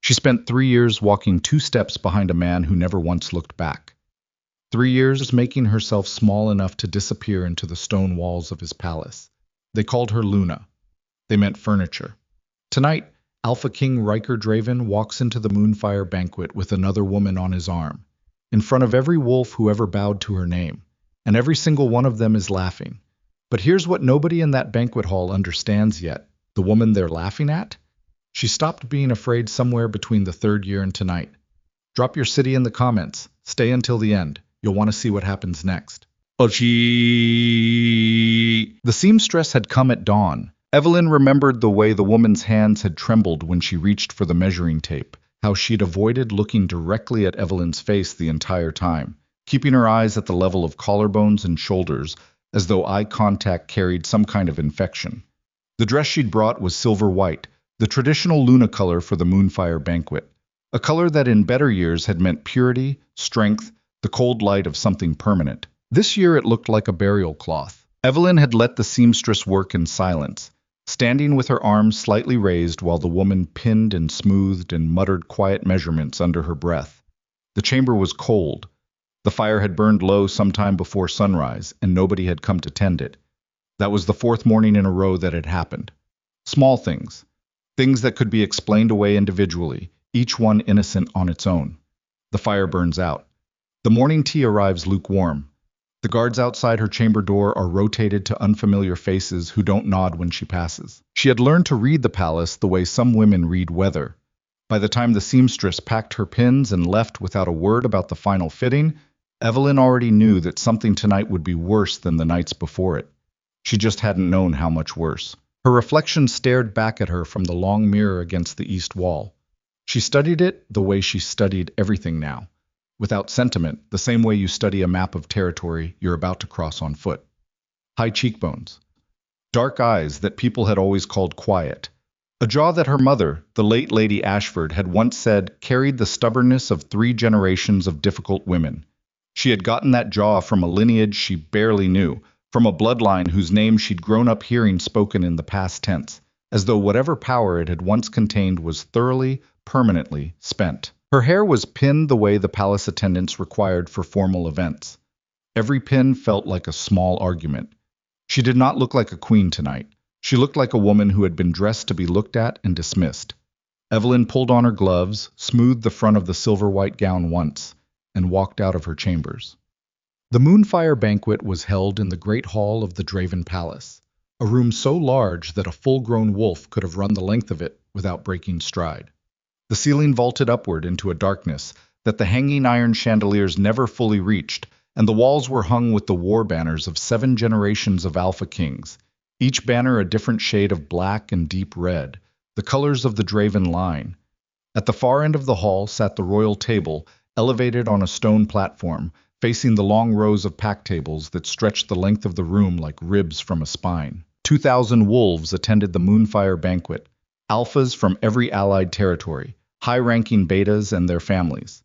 She spent 3 years walking 2 steps behind a man who never once looked back. 3 years making herself small enough to disappear into the stone walls of his palace. They called her Luna. They meant furniture. Tonight, Alpha King Riker Draven walks into the Moonfire banquet with another woman on his arm, in front of every wolf who ever bowed to her name, and every single one of them is laughing. But here's what nobody in that banquet hall understands yet. The woman they're laughing at? She stopped being afraid somewhere between the 3rd year and tonight. Drop your city in the comments. Stay until the end. You'll want to see what happens next. The seamstress had come at dawn. Evelyn remembered the way the woman's hands had trembled when she reached for the measuring tape, how she'd avoided looking directly at Evelyn's face the entire time, keeping her eyes at the level of collarbones and shoulders, as though eye contact carried some kind of infection. The dress she'd brought was silver white, the traditional Luna color for the Moonfire banquet, a color that in better years had meant purity, strength, the cold light of something permanent. This year it looked like a burial cloth. Evelyn had let the seamstress work in silence, standing with her arms slightly raised while the woman pinned and smoothed and muttered quiet measurements under her breath. The chamber was cold. The fire had burned low sometime before sunrise, and nobody had come to tend it. That was the 4th morning in a row that had happened. Small things. Things that could be explained away individually, each one innocent on its own. The fire burns out. The morning tea arrives lukewarm. The guards outside her chamber door are rotated to unfamiliar faces who don't nod when she passes. She had learned to read the palace the way some women read weather. By the time the seamstress packed her pins and left without a word about the final fitting, Evelyn already knew that something tonight would be worse than the nights before it. She just hadn't known how much worse. Her reflection stared back at her from the long mirror against the east wall. She studied it the way she studied everything now. Without sentiment, the same way you study a map of territory you're about to cross on foot. High cheekbones. Dark eyes that people had always called quiet. A jaw that her mother, the late Lady Ashford, had once said carried the stubbornness of 3 generations of difficult women. She had gotten that jaw from a lineage she barely knew, from a bloodline whose name she'd grown up hearing spoken in the past tense, as though whatever power it had once contained was thoroughly, permanently spent. Her hair was pinned the way the palace attendants required for formal events. Every pin felt like a small argument. She did not look like a queen tonight. She looked like a woman who had been dressed to be looked at and dismissed. Evelyn pulled on her gloves, smoothed the front of the silver-white gown once, and walked out of her chambers. The Moonfire banquet was held in the great hall of the Draven Palace, a room so large that a full-grown wolf could have run the length of it without breaking stride. The ceiling vaulted upward into a darkness that the hanging iron chandeliers never fully reached, and the walls were hung with the war banners of 7 generations of Alpha Kings, each banner a different shade of black and deep red, the colors of the Draven line. At the far end of the hall sat the royal table, elevated on a stone platform, facing the long rows of pack tables that stretched the length of the room like ribs from a spine. 2,000 wolves attended the Moonfire banquet, alphas from every allied territory, high-ranking betas and their families.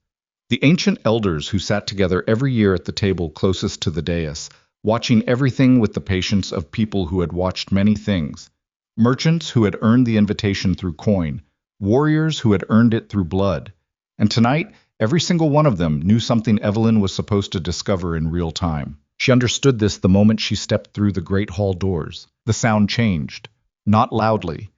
The ancient elders who sat together every year at the table closest to the dais, watching everything with the patience of people who had watched many things. Merchants who had earned the invitation through coin, warriors who had earned it through blood. And tonight, every single one of them knew something Evelyn was supposed to discover in real time. She understood this the moment she stepped through the great hall doors. The sound changed. Not loudly.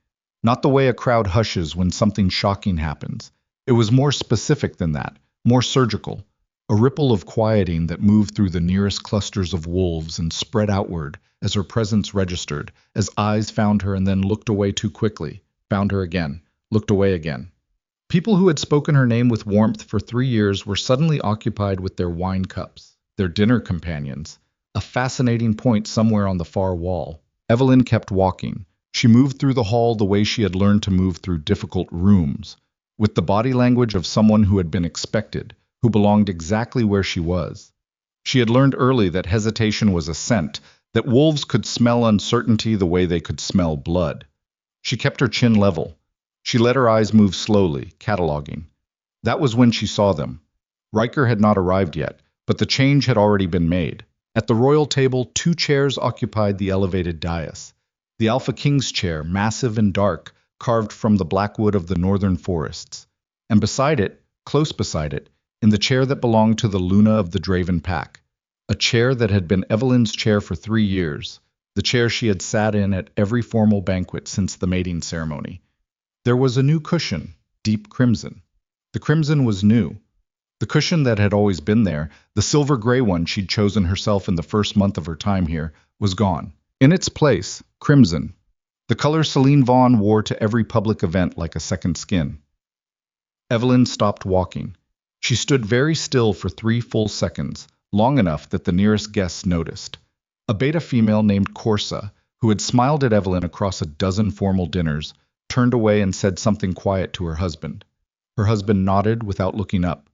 Not the way a crowd hushes when something shocking happens. It was more specific than that, more surgical. A ripple of quieting that moved through the nearest clusters of wolves and spread outward as her presence registered, as eyes found her and then looked away too quickly, found her again, looked away again. People who had spoken her name with warmth for 3 years were suddenly occupied with their wine cups, their dinner companions, a fascinating point somewhere on the far wall. Evelyn kept walking. She moved through the hall the way she had learned to move through difficult rooms, with the body language of someone who had been expected, who belonged exactly where she was. She had learned early that hesitation was a scent, that wolves could smell uncertainty the way they could smell blood. She kept her chin level. She let her eyes move slowly, cataloging. That was when she saw them. Riker had not arrived yet, but the change had already been made. At the royal table, 2 chairs occupied the elevated dais. The Alpha King's chair, massive and dark, carved from the blackwood of the northern forests. and beside it, close beside it, in the chair that belonged to the Luna of the Draven Pack, a chair that had been Evelyn's chair for 3 years, the chair she had sat in at every formal banquet since the mating ceremony. There was a new cushion, deep crimson. The crimson was new. The cushion that had always been there, the silver-gray one she'd chosen herself in the first month of her time here, was gone. In its place, crimson, the color Celine Vaughn wore to every public event like a second skin. Evelyn stopped walking. She stood very still for 3 full seconds, long enough that the nearest guests noticed. A beta female named Corsa, who had smiled at Evelyn across a dozen formal dinners, turned away and said something quiet to her husband. Her husband nodded without looking up.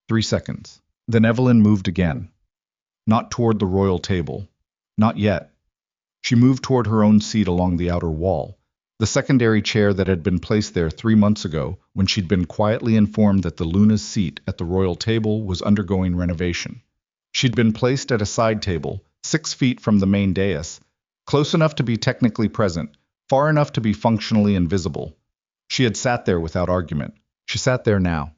3 seconds. Then Evelyn moved again. Not toward the royal table. Not yet. She moved toward her own seat along the outer wall, the secondary chair that had been placed there 3 months ago when she'd been quietly informed that the Luna's seat at the royal table was undergoing renovation. She'd been placed at a side table, 6 feet from the main dais, close enough to be technically present, far enough to be functionally invisible. She had sat there without argument. She sat there now,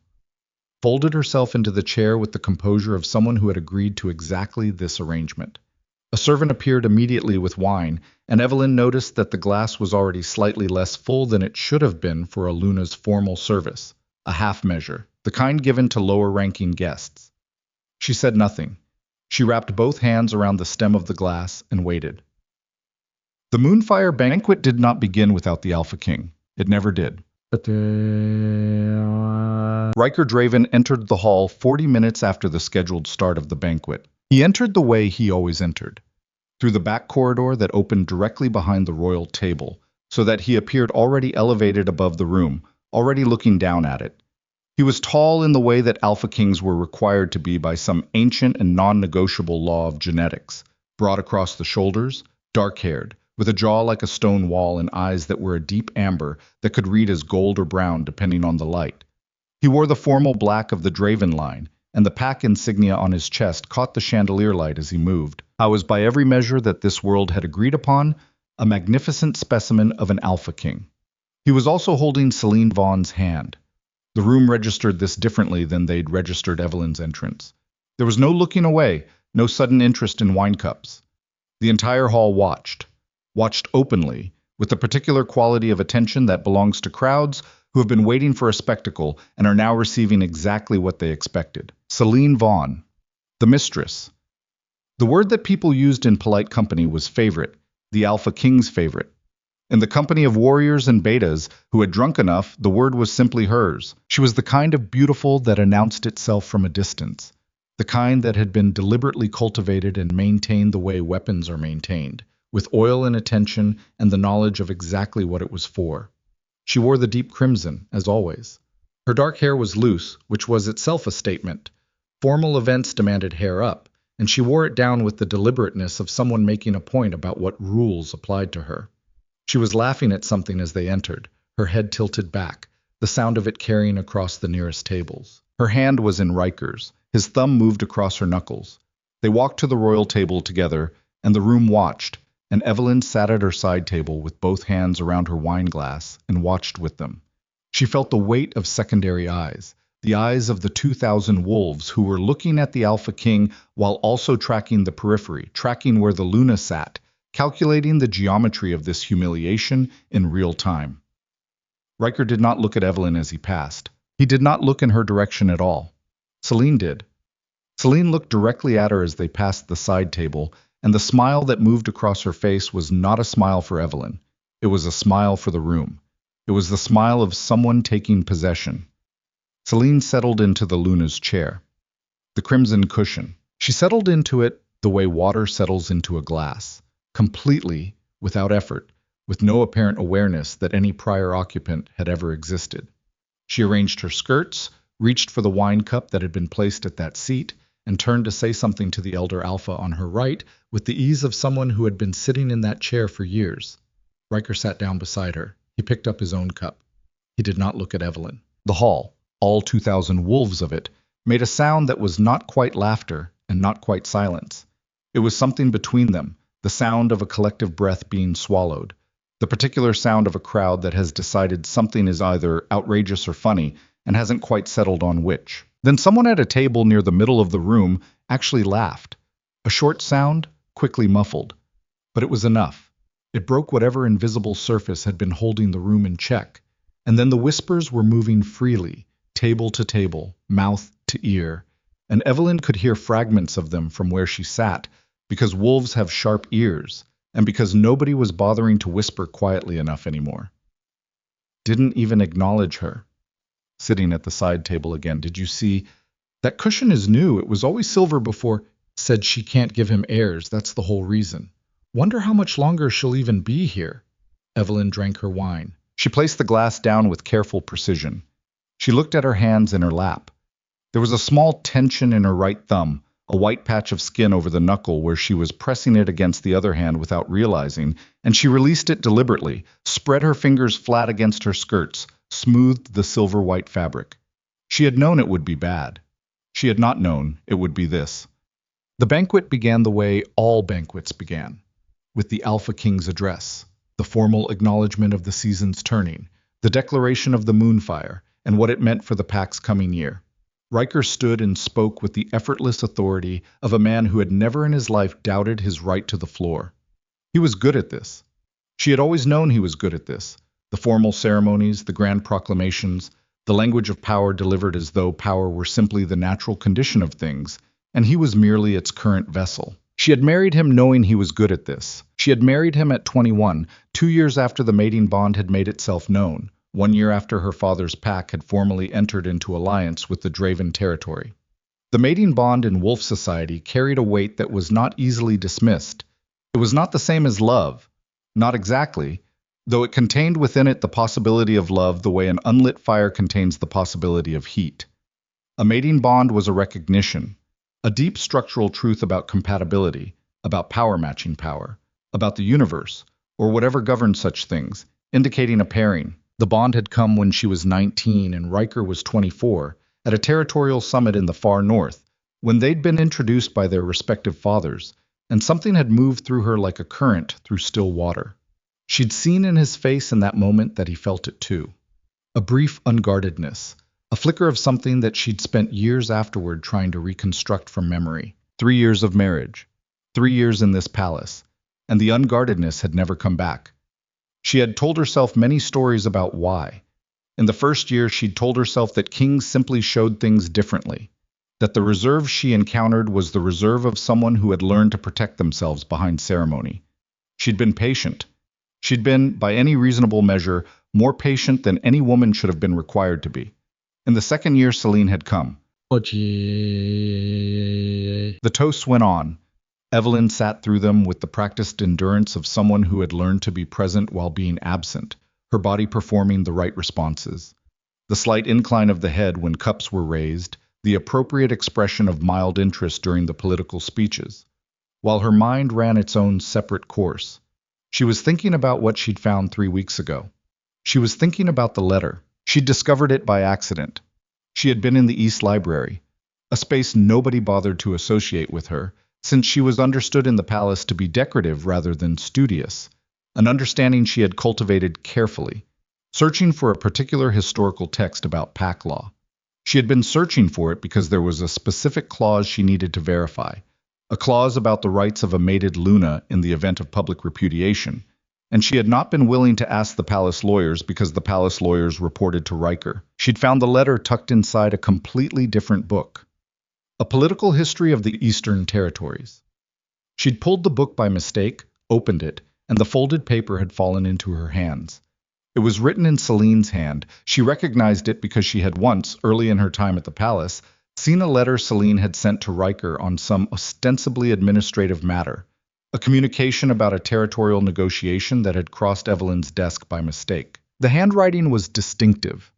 folded herself into the chair with the composure of someone who had agreed to exactly this arrangement. A servant appeared immediately with wine, and Evelyn noticed that the glass was already slightly less full than it should have been for a Luna's formal service, a half measure, the kind given to lower-ranking guests. She said nothing. She wrapped both hands around the stem of the glass and waited. The Moonfire banquet did not begin without the Alpha King. It never did. Riker Draven entered the hall 40 minutes after the scheduled start of the banquet. He entered the way he always entered, through the back corridor that opened directly behind the royal table, so that he appeared already elevated above the room, already looking down at it. He was tall in the way that Alpha Kings were required to be by some ancient and non-negotiable law of genetics, broad across the shoulders, dark-haired, with a jaw like a stone wall and eyes that were a deep amber that could read as gold or brown depending on the light. He wore the formal black of the Draven line, and the pack insignia on his chest caught the chandelier light as he moved. I was by every measure that this world had agreed upon, a magnificent specimen of an Alpha King. He was also holding Celine Vaughn's hand. The room registered this differently than they'd registered Evelyn's entrance. There was no looking away, no sudden interest in wine cups. The entire hall watched openly, with the particular quality of attention that belongs to crowds who have been waiting for a spectacle and are now receiving exactly what they expected. Celine Vaughn, the Mistress. The word that people used in polite company was favorite, the Alpha King's favorite. In the company of warriors and betas who had drunk enough, the word was simply hers. She was the kind of beautiful that announced itself from a distance, the kind that had been deliberately cultivated and maintained the way weapons are maintained, with oil and attention and the knowledge of exactly what it was for. She wore the deep crimson, as always. Her dark hair was loose, which was itself a statement. Formal events demanded hair up, and she wore it down with the deliberateness of someone making a point about what rules applied to her. She was laughing at something as they entered, her head tilted back, the sound of it carrying across the nearest tables. Her hand was in Riker's. His thumb moved across her knuckles. They walked to the royal table together, and the room watched, and Evelyn sat at her side table with both hands around her wine glass and watched with them. She felt the weight of secondary eyes, the eyes of the 2,000 wolves who were looking at the Alpha King while also tracking the periphery, tracking where the Luna sat, calculating the geometry of this humiliation in real time. Riker did not look at Evelyn as he passed. He did not look in her direction at all. Celine did. Celine looked directly at her as they passed the side table, and the smile that moved across her face was not a smile for Evelyn. It was a smile for the room. It was the smile of someone taking possession. Celine settled into the Luna's chair, the crimson cushion. She settled into it the way water settles into a glass, completely, without effort, with no apparent awareness that any prior occupant had ever existed. She arranged her skirts, reached for the wine cup that had been placed at that seat, and turned to say something to the elder Alpha on her right with the ease of someone who had been sitting in that chair for years. Riker sat down beside her. He picked up his own cup. He did not look at Evelyn. The hall, all 2,000 wolves of it, made a sound that was not quite laughter and not quite silence. It was something between them, the sound of a collective breath being swallowed, the particular sound of a crowd that has decided something is either outrageous or funny, and hasn't quite settled on which. Then someone at a table near the middle of the room actually laughed. A short sound, quickly muffled. But it was enough. It broke whatever invisible surface had been holding the room in check. And then the whispers were moving freely, table to table, mouth to ear, and Evelyn could hear fragments of them from where she sat, because wolves have sharp ears, and because nobody was bothering to whisper quietly enough anymore. Didn't even acknowledge her. Sitting at the side table again, did you see? That cushion is new. It was always silver before. Said she can't give him heirs. That's the whole reason. Wonder how much longer she'll even be here. Evelyn drank her wine. She placed the glass down with careful precision. She looked at her hands in her lap. There was a small tension in her right thumb, a white patch of skin over the knuckle where she was pressing it against the other hand without realizing, and she released it deliberately, spread her fingers flat against her skirts, smoothed the silver-white fabric. She had known it would be bad. She had not known it would be this. The banquet began the way all banquets began, with the Alpha King's address, the formal acknowledgement of the season's turning, the declaration of the moonfire, and what it meant for the pack's coming year. Riker stood and spoke with the effortless authority of a man who had never in his life doubted his right to the floor. He was good at this. She had always known he was good at this. The formal ceremonies, the grand proclamations, the language of power delivered as though power were simply the natural condition of things, and he was merely its current vessel. She had married him knowing he was good at this. She had married him at 21, 2 years after the mating bond had made itself known, 1 year after her father's pack had formally entered into alliance with the Draven territory. The mating bond in wolf society carried a weight that was not easily dismissed. It was not the same as love. Not exactly, though it contained within it the possibility of love the way an unlit fire contains the possibility of heat. A mating bond was a recognition, a deep structural truth about compatibility, about power matching power, about the universe, or whatever governed such things, indicating a pairing. The bond had come when she was 19 and Riker was 24, at a territorial summit in the far north, when they'd been introduced by their respective fathers, and something had moved through her like a current through still water. She'd seen in his face in that moment that he felt it too. A brief unguardedness, a flicker of something that she'd spent years afterward trying to reconstruct from memory. 3 years of marriage, 3 years in this palace, and the unguardedness had never come back. She had told herself many stories about why. In the first year, she'd told herself that kings simply showed things differently, that the reserve she encountered was the reserve of someone who had learned to protect themselves behind ceremony. She'd been patient. She'd been, by any reasonable measure, more patient than any woman should have been required to be. In the second year, Celine had come. The toasts went on. Evelyn sat through them with the practiced endurance of someone who had learned to be present while being absent, her body performing the right responses. The slight incline of the head when cups were raised, the appropriate expression of mild interest during the political speeches, while her mind ran its own separate course. She was thinking about what she'd found 3 weeks ago. She was thinking about the letter. She'd discovered it by accident. She had been in the East Library, a space nobody bothered to associate with her, since she was understood in the palace to be decorative rather than studious, an understanding she had cultivated carefully, searching for a particular historical text about pack law. She had been searching for it because there was a specific clause she needed to verify, a clause about the rights of a mated Luna in the event of public repudiation, and she had not been willing to ask the palace lawyers because the palace lawyers reported to Riker. She'd found the letter tucked inside a completely different book. A Political History of the Eastern Territories. She'd pulled the book by mistake, opened it, and the folded paper had fallen into her hands. It was written in Celine's hand. She recognized it because she had once, early in her time at the palace, seen a letter Celine had sent to Riker on some ostensibly administrative matter, a communication about a territorial negotiation that had crossed Evelyn's desk by mistake. The handwriting was distinctive.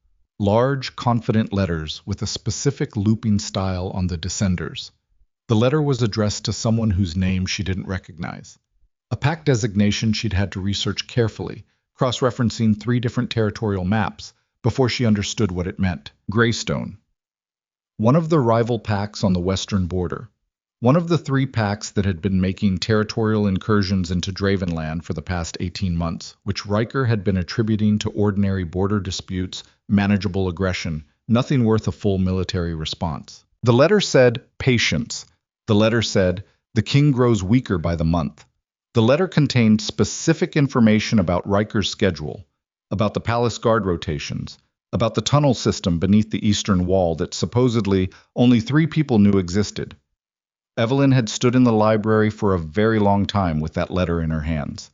Large, confident letters with a specific looping style on the descenders. The letter was addressed to someone whose name she didn't recognize. A pack designation she'd had to research carefully, cross-referencing 3 different territorial maps before she understood what it meant. Greystone. One of the rival packs on the western border. One of the 3 packs that had been making territorial incursions into Dravenland for the past 18 months, which Riker had been attributing to ordinary border disputes, manageable aggression, Nothing worth a full military response. The letter said, patience. The letter said, the king grows weaker by the month. The letter contained specific information about Riker's schedule, about the palace guard rotations, about the tunnel system beneath the eastern wall that supposedly only 3 people knew existed. Evelyn had stood in the library for a very long time with that letter in her hands.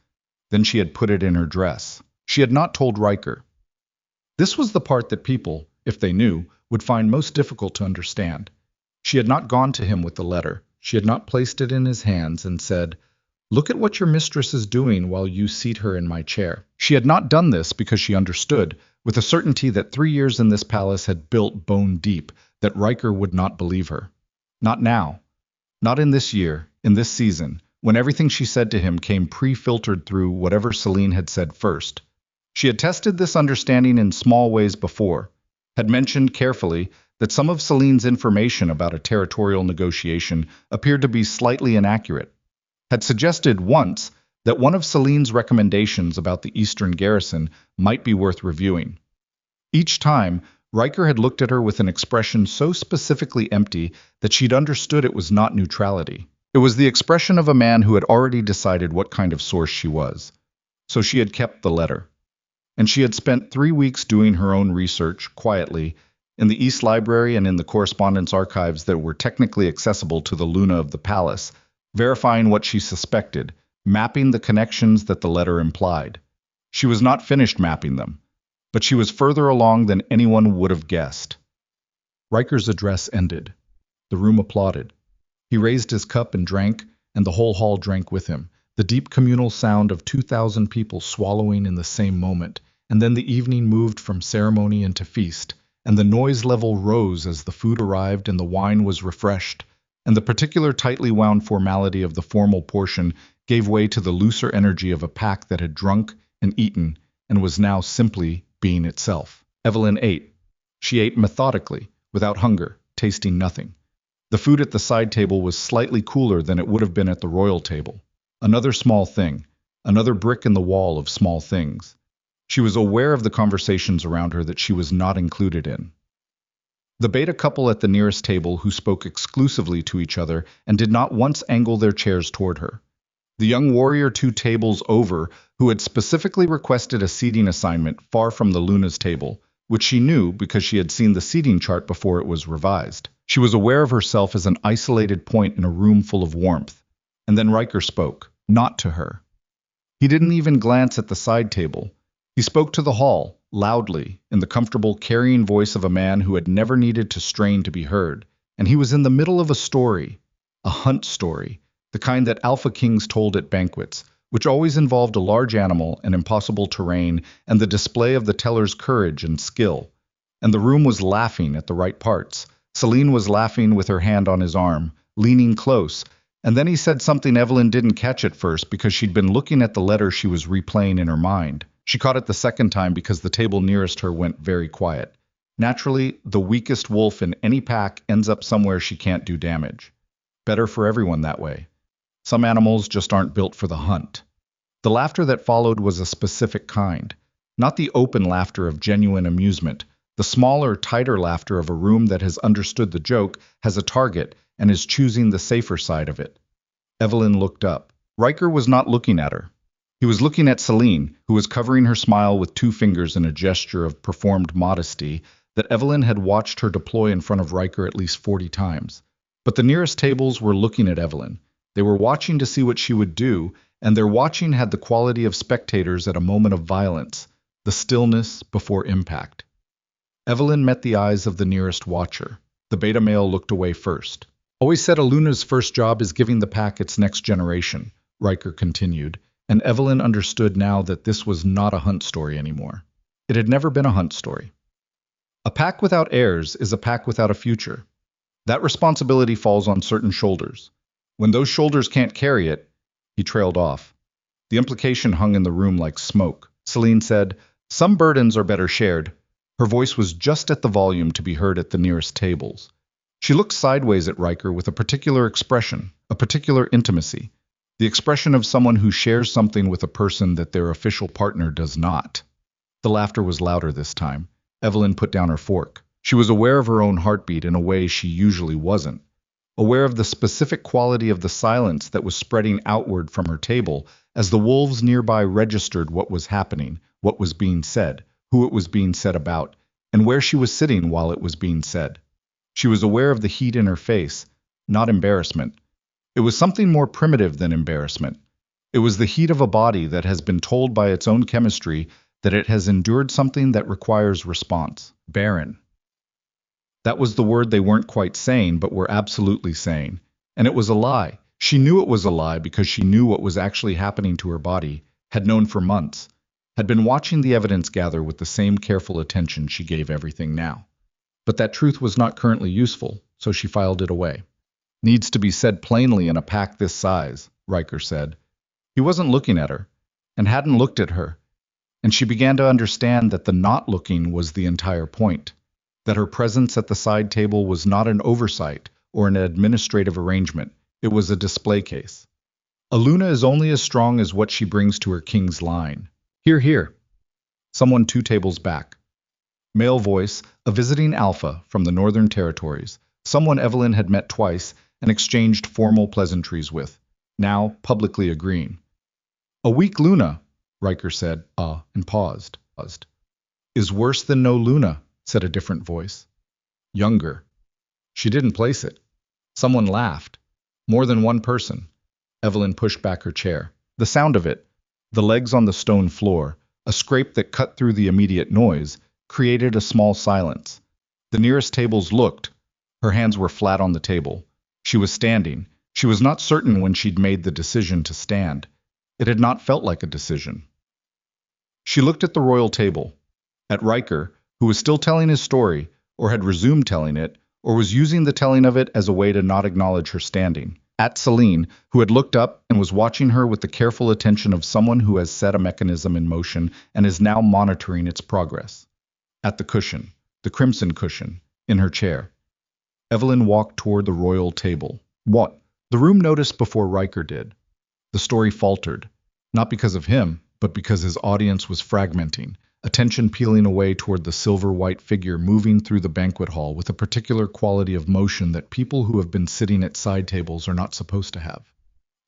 Then she had put it in her dress. She had not told Riker. This was the part that people, if they knew, would find most difficult to understand. She had not gone to him with the letter. She had not placed it in his hands and said, "Look at what your mistress is doing while you seat her in my chair." She had not done this because she understood, with a certainty that 3 years in this palace had built bone deep, that Riker would not believe her. Not now. Not in this year, in this season, when everything she said to him came pre-filtered through whatever Celine had said first. She had tested this understanding in small ways before, had mentioned carefully that some of Celine's information about a territorial negotiation appeared to be slightly inaccurate, had suggested once that one of Celine's recommendations about the Eastern garrison might be worth reviewing. Each time, Riker had looked at her with an expression so specifically empty that she'd understood it was not neutrality. It was the expression of a man who had already decided what kind of source she was. So she had kept the letter. And she had spent 3 weeks doing her own research, quietly, in the East Library and in the correspondence archives that were technically accessible to the Luna of the palace, verifying what she suspected, mapping the connections that the letter implied. She was not finished mapping them, but she was further along than anyone would have guessed. Riker's address ended. The room applauded. He raised his cup and drank, and the whole hall drank with him, the deep communal sound of 2,000 people swallowing in the same moment, and then the evening moved from ceremony into feast, and the noise level rose as the food arrived and the wine was refreshed, and the particular tightly wound formality of the formal portion gave way to the looser energy of a pack that had drunk and eaten and was now simply being itself. Evelyn ate. She ate methodically, without hunger, tasting nothing. The food at the side table was slightly cooler than it would have been at the royal table. Another small thing, another brick in the wall of small things. She was aware of the conversations around her that she was not included in. The beta couple at the nearest table who spoke exclusively to each other and did not once angle their chairs toward her. The young warrior 2 tables over who had specifically requested a seating assignment far from the Luna's table, which she knew because she had seen the seating chart before it was revised. She was aware of herself as an isolated point in a room full of warmth. And then Riker spoke, not to her. He didn't even glance at the side table. He spoke to the hall, loudly, in the comfortable, carrying voice of a man who had never needed to strain to be heard. And he was in the middle of a story, a hunt story, the kind that alpha kings told at banquets, which always involved a large animal and impossible terrain and the display of the teller's courage and skill. And the room was laughing at the right parts. Celine was laughing with her hand on his arm, leaning close, and then he said something Evelyn didn't catch at first because she'd been looking at the letter she was replaying in her mind. She caught it the second time because the table nearest her went very quiet. Naturally, the weakest wolf in any pack ends up somewhere she can't do damage. Better for everyone that way. Some animals just aren't built for the hunt. The laughter that followed was a specific kind, not the open laughter of genuine amusement, the smaller, tighter laughter of a room that has understood the joke, has a target, and is choosing the safer side of it. Evelyn looked up. Riker was not looking at her. He was looking at Celine, who was covering her smile with 2 fingers in a gesture of performed modesty that Evelyn had watched her deploy in front of Riker at least 40 times. But the nearest tables were looking at Evelyn. They were watching to see what she would do, and their watching had the quality of spectators at a moment of violence, the stillness before impact. Evelyn met the eyes of the nearest watcher. The beta male looked away first. Always said a Luna's first job is giving the pack its next generation, Riker continued, and Evelyn understood now that this was not a hunt story anymore. It had never been a hunt story. A pack without heirs is a pack without a future. That responsibility falls on certain shoulders. When those shoulders can't carry it, he trailed off. The implication hung in the room like smoke. Celine said, "Some burdens are better shared." Her voice was just at the volume to be heard at the nearest tables. She looked sideways at Riker with a particular expression, a particular intimacy, the expression of someone who shares something with a person that their official partner does not. The laughter was louder this time. Evelyn put down her fork. She was aware of her own heartbeat in a way she usually wasn't, aware of the specific quality of the silence that was spreading outward from her table as the wolves nearby registered what was happening, what was being said, who it was being said about, and where she was sitting while it was being said. She was aware of the heat in her face, not embarrassment. It was something more primitive than embarrassment. It was the heat of a body that has been told by its own chemistry that it has endured something that requires response. Barren. That was the word they weren't quite saying, but were absolutely saying. And it was a lie. She knew it was a lie because she knew what was actually happening to her body, had known for months, had been watching the evidence gather with the same careful attention she gave everything now. But that truth was not currently useful, so she filed it away. Needs to be said plainly in a pack this size, Riker said. He wasn't looking at her, and hadn't looked at her, and she began to understand that the not looking was the entire point, that her presence at the side table was not an oversight or an administrative arrangement, it was a display case. A Luna is only as strong as what she brings to her king's line. Hear, hear. Someone 2 tables back. Male voice, a visiting alpha from the Northern Territories, someone Evelyn had met twice and exchanged formal pleasantries with, now publicly agreeing. A weak Luna, Riker said, and paused. Is worse than no Luna, said a different voice. Younger. She didn't place it. Someone laughed. More than one person. Evelyn pushed back her chair. The sound of it, the legs on the stone floor, a scrape that cut through the immediate noise, created a small silence. The nearest tables looked. Her hands were flat on the table. She was standing. She was not certain when she'd made the decision to stand. It had not felt like a decision. She looked at the royal table, at Riker, who was still telling his story, or had resumed telling it, or was using the telling of it as a way to not acknowledge her standing. At Celine, who had looked up and was watching her with the careful attention of someone who has set a mechanism in motion and is now monitoring its progress. At the cushion, the crimson cushion, in her chair. Evelyn walked toward the royal table. What? The room noticed before Riker did. The story faltered, not because of him, but because his audience was fragmenting, attention peeling away toward the silver-white figure moving through the banquet hall with a particular quality of motion that people who have been sitting at side tables are not supposed to have.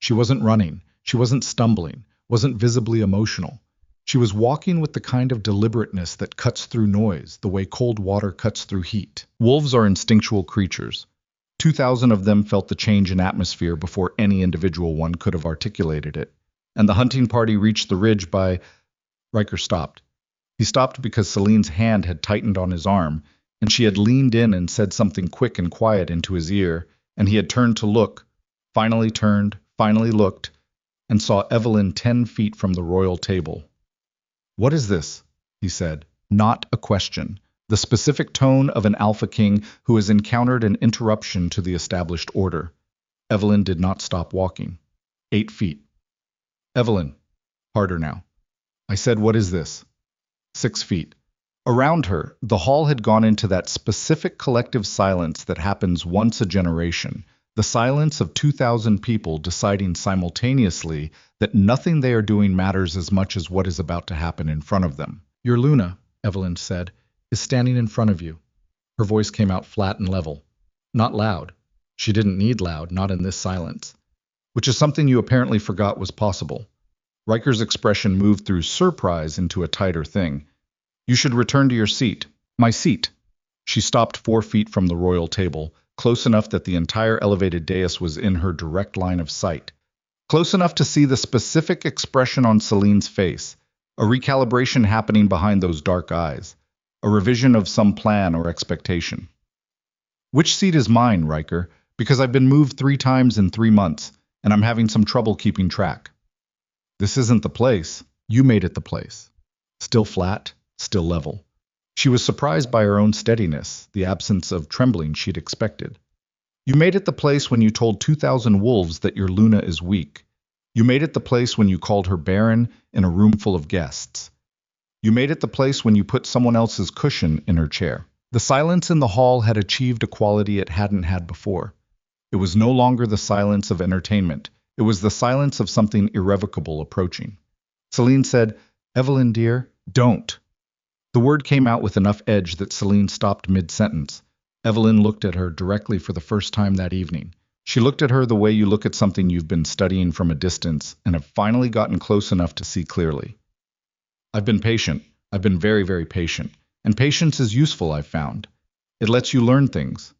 She wasn't running, she wasn't stumbling, wasn't visibly emotional. She was walking with the kind of deliberateness that cuts through noise, the way cold water cuts through heat. Wolves are instinctual creatures. 2,000 of them felt the change in atmosphere before any individual one could have articulated it. And the hunting party reached the ridge by... Riker stopped. He stopped because Celine's hand had tightened on his arm, and she had leaned in and said something quick and quiet into his ear, and he had turned to look, finally turned, finally looked, and saw Evelyn 10 feet from the royal table. What is this? He said, not a question. The specific tone of an alpha king who has encountered an interruption to the established order. Evelyn did not stop walking. 8 feet. Evelyn. Harder now. I said, what is this? 6 feet. Around her, the hall had gone into that specific collective silence that happens once a generation, the silence of 2,000 people deciding simultaneously that nothing they are doing matters as much as what is about to happen in front of them. Your Luna, Evelyn said, is standing in front of you. Her voice came out flat and level. Not loud. She didn't need loud, not in this silence. Which is something you apparently forgot was possible. Riker's expression moved through surprise into a tighter thing. You should return to your seat. My seat. She stopped 4 feet from the royal table, close enough that the entire elevated dais was in her direct line of sight. Close enough to see the specific expression on Celine's face, a recalibration happening behind those dark eyes, a revision of some plan or expectation. Which seat is mine, Riker? Because I've been moved 3 times in 3 months, and I'm having some trouble keeping track. This isn't the place. You made it the place. Still flat, still level. She was surprised by her own steadiness, the absence of trembling she'd expected. You made it the place when you told 2,000 wolves that your Luna is weak. You made it the place when you called her barren in a room full of guests. You made it the place when you put someone else's cushion in her chair. The silence in the hall had achieved a quality it hadn't had before. It was no longer the silence of entertainment. It was the silence of something irrevocable approaching. Celine said, Evelyn, dear, don't. The word came out with enough edge that Celine stopped mid-sentence. Evelyn looked at her directly for the first time that evening. She looked at her the way you look at something you've been studying from a distance and have finally gotten close enough to see clearly. I've been patient. I've been very, very patient. And patience is useful, I've found. It lets you learn things.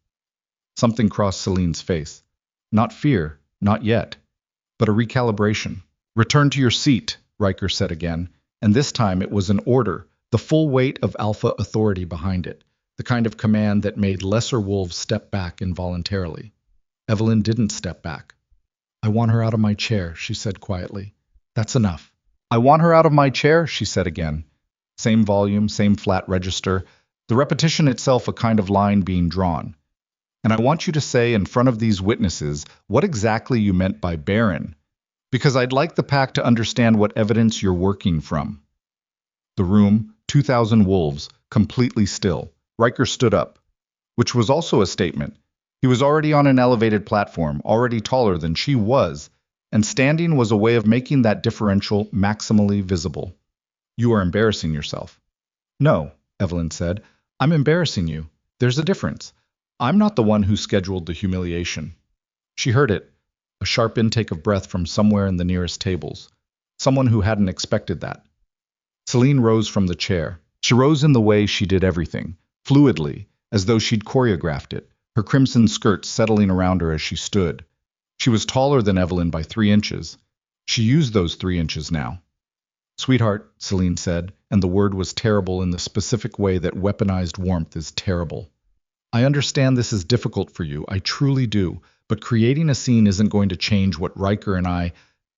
Something crossed Celine's face. Not fear, not yet, but a recalibration. Return to your seat, Riker said again, and this time it was an order, the full weight of alpha authority behind it, the kind of command that made lesser wolves step back involuntarily. Evelyn didn't step back. I want her out of my chair, she said quietly. That's enough. I want her out of my chair, she said again. Same volume, same flat register, the repetition itself a kind of line being drawn. And I want you to say in front of these witnesses what exactly you meant by barren, because I'd like the pack to understand what evidence you're working from. The room, 2,000 wolves, completely still. Riker stood up, which was also a statement. He was already on an elevated platform, already taller than she was, and standing was a way of making that differential maximally visible. You are embarrassing yourself. No, Evelyn said. I'm embarrassing you. There's a difference. I'm not the one who scheduled the humiliation. She heard it, a sharp intake of breath from somewhere in the nearest tables. Someone who hadn't expected that. Celine rose from the chair. She rose in the way she did everything, fluidly, as though she'd choreographed it, her crimson skirt settling around her as she stood. She was taller than Evelyn by 3 inches. She used those 3 inches now. Sweetheart, Celine said, and the word was terrible in the specific way that weaponized warmth is terrible. I understand this is difficult for you, I truly do, but creating a scene isn't going to change what Riker and I...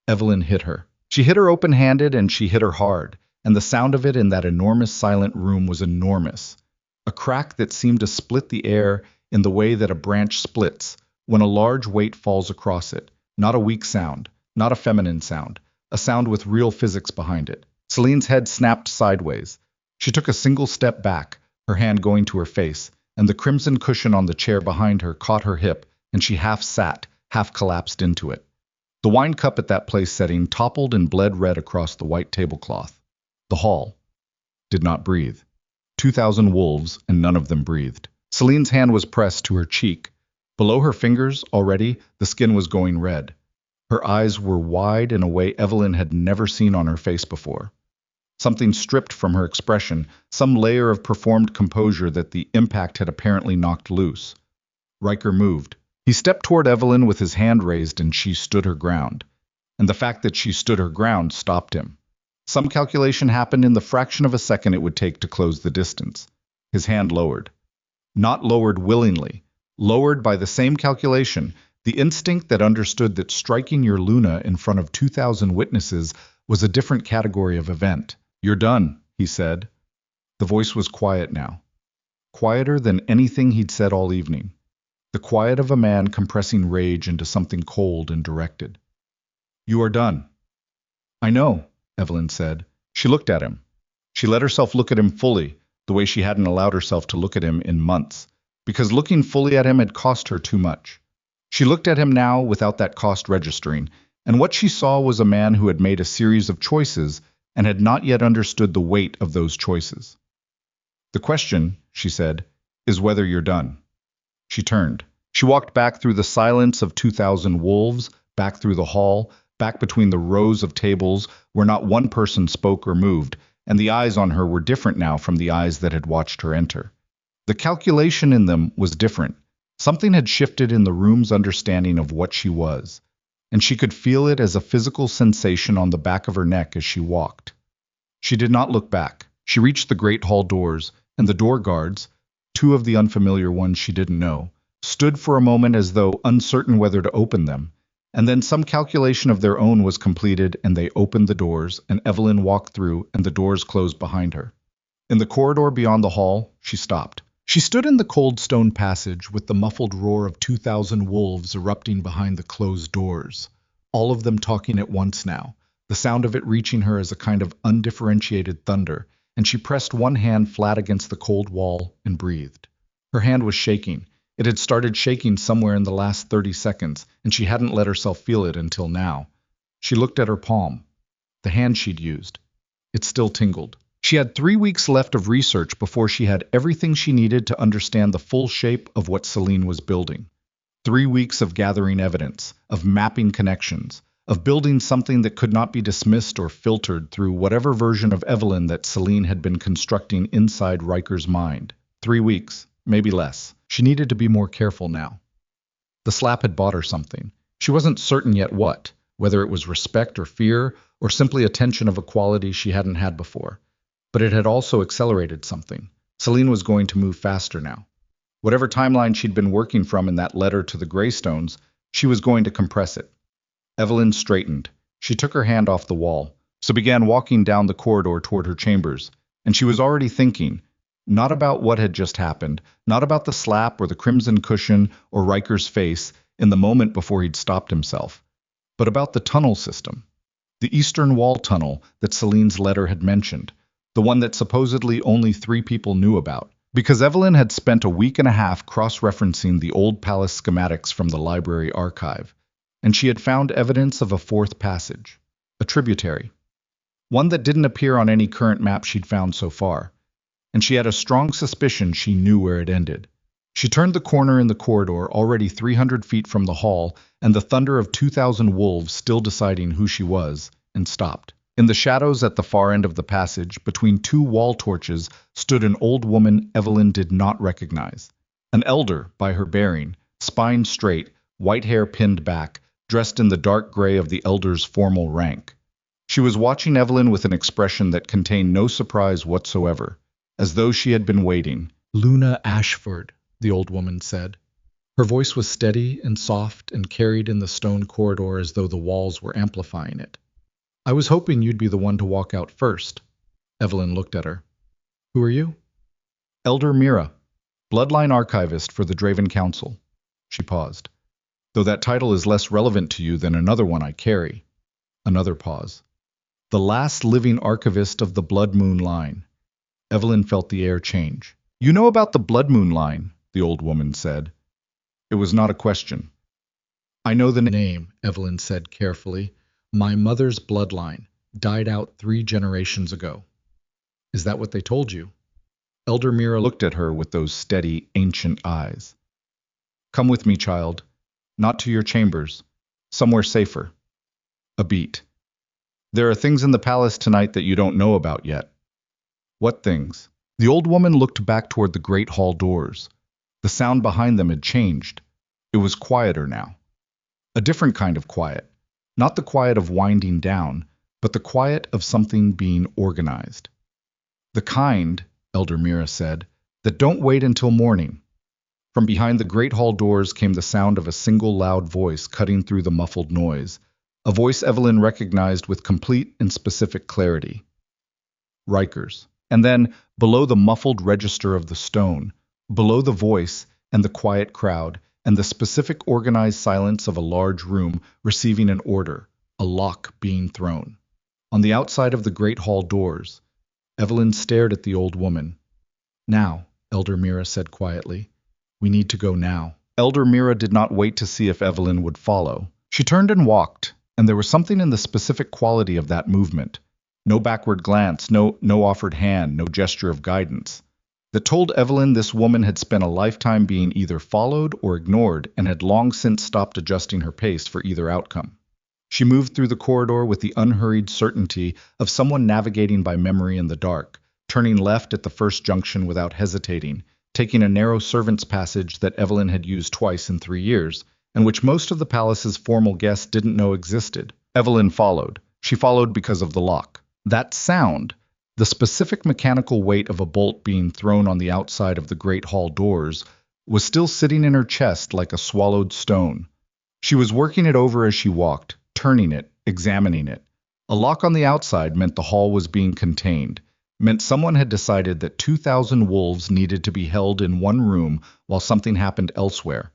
Evelyn hit her. She hit her open-handed and she hit her hard, and the sound of it in that enormous silent room was enormous. A crack that seemed to split the air in the way that a branch splits when a large weight falls across it. Not a weak sound, not a feminine sound, a sound with real physics behind it. Celine's head snapped sideways. She took a single step back, her hand going to her face, and the crimson cushion on the chair behind her caught her hip, and she half sat, half collapsed into it. The wine cup at that place setting toppled and bled red across the white tablecloth. The hall did not breathe. 2,000 wolves, and none of them breathed. Celine's hand was pressed to her cheek. Below her fingers, already, the skin was going red. Her eyes were wide in a way Evelyn had never seen on her face before. Something stripped from her expression, some layer of performed composure that the impact had apparently knocked loose. Riker moved. He stepped toward Evelyn with his hand raised, and she stood her ground. And the fact that she stood her ground stopped him. Some calculation happened in the fraction of a second it would take to close the distance. His hand lowered. Not lowered willingly. Lowered by the same calculation, the instinct that understood that striking your Luna in front of 2,000 witnesses was a different category of event. You're done, he said. The voice was quiet now. Quieter than anything he'd said all evening. The quiet of a man compressing rage into something cold and directed. You are done. I know, Evelyn said. She looked at him. She let herself look at him fully, the way she hadn't allowed herself to look at him in months, because looking fully at him had cost her too much. She looked at him now without that cost registering, and what she saw was a man who had made a series of choices and had not yet understood the weight of those choices. The question, she said, is whether you're done. She turned. She walked back through the silence of 2,000 wolves, back through the hall, back between the rows of tables where not one person spoke or moved, and the eyes on her were different now from the eyes that had watched her enter. The calculation in them was different. Something had shifted in the room's understanding of what she was, and she could feel it as a physical sensation on the back of her neck as she walked. She did not look back. She reached the great hall doors, and the door guards, 2 of the unfamiliar ones she didn't know, stood for a moment as though uncertain whether to open them, and then some calculation of their own was completed and they opened the doors, and Evelyn walked through and the doors closed behind her. In the corridor beyond the hall, she stopped. She stood in the cold stone passage with the muffled roar of 2,000 wolves erupting behind the closed doors, all of them talking at once now, the sound of it reaching her as a kind of undifferentiated thunder, and she pressed one hand flat against the cold wall and breathed. Her hand was shaking. It had started shaking somewhere in the last 30 seconds, and she hadn't let herself feel it until now. She looked at her palm, the hand she'd used. It still tingled. She had 3 weeks left of research before she had everything she needed to understand the full shape of what Celine was building. 3 weeks of gathering evidence, of mapping connections, of building something that could not be dismissed or filtered through whatever version of Evelyn that Celine had been constructing inside Riker's mind. 3 weeks, maybe less. She needed to be more careful now. The slap had bought her something. She wasn't certain yet what, whether it was respect or fear, or simply attention of a quality she hadn't had before. But it had also accelerated something. Celine was going to move faster now. Whatever timeline she'd been working from in that letter to the Greystones, she was going to compress it. Evelyn straightened. She took her hand off the wall, so began walking down the corridor toward her chambers, and she was already thinking, not about what had just happened, not about the slap or the crimson cushion or Riker's face in the moment before he'd stopped himself, but about the tunnel system. The Eastern Wall tunnel that Celine's letter had mentioned, the one that supposedly only 3 people knew about, because Evelyn had spent a week and a half cross-referencing the old palace schematics from the library archive, and she had found evidence of a 4th passage, a tributary, one that didn't appear on any current map she'd found so far, and she had a strong suspicion she knew where it ended. She turned the corner in the corridor already 300 feet from the hall and the thunder of 2,000 wolves still deciding who she was, and stopped. In the shadows at the far end of the passage, between 2 wall torches, stood an old woman Evelyn did not recognize. An elder, by her bearing, spine straight, white hair pinned back, dressed in the dark gray of the elder's formal rank. She was watching Evelyn with an expression that contained no surprise whatsoever, as though she had been waiting. "Luna Ashford," the old woman said. Her voice was steady and soft and carried in the stone corridor as though the walls were amplifying it. "I was hoping you'd be the one to walk out first." Evelyn looked at her. "Who are you?" "Elder Mira, Bloodline Archivist for the Draven Council." She paused. "Though that title is less relevant to you than another one I carry." Another pause. "The last living archivist of the Blood Moon line." Evelyn felt the air change. "You know about the Blood Moon line," the old woman said. It was not a question. "I know the name," Evelyn said carefully. "My mother's bloodline died out 3 generations ago." "Is that what they told you?" Elder Mira looked at her with those steady, ancient eyes. "Come with me, child. Not to your chambers. Somewhere safer." A beat. "There are things in the palace tonight that you don't know about yet." "What things?" The old woman looked back toward the great hall doors. The sound behind them had changed. It was quieter now. A different kind of quiet. Not the quiet of winding down, but the quiet of something being organized. "The kind," Elder Mira said, "that don't wait until morning." From behind the great hall doors came the sound of a single loud voice cutting through the muffled noise, a voice Evelyn recognized with complete and specific clarity. Riker's. And then, below the muffled register of the stone, below the voice and the quiet crowd, and the specific organized silence of a large room receiving an order, a lock being thrown. On the outside of the great hall doors, Evelyn stared at the old woman. "Now," Elder Mira said quietly. "We need to go now." Elder Mira did not wait to see if Evelyn would follow. She turned and walked, and there was something in the specific quality of that movement. No backward glance, no offered hand, no gesture of guidance, that told Evelyn this woman had spent a lifetime being either followed or ignored and had long since stopped adjusting her pace for either outcome. She moved through the corridor with the unhurried certainty of someone navigating by memory in the dark, turning left at the first junction without hesitating, taking a narrow servants' passage that Evelyn had used twice in 3 years, and which most of the palace's formal guests didn't know existed. Evelyn followed. She followed because of the lock. That sound, the specific mechanical weight of a bolt being thrown on the outside of the great hall doors, was still sitting in her chest like a swallowed stone. She was working it over as she walked, turning it, examining it. A lock on the outside meant the hall was being contained, meant someone had decided that 2,000 wolves needed to be held in one room while something happened elsewhere,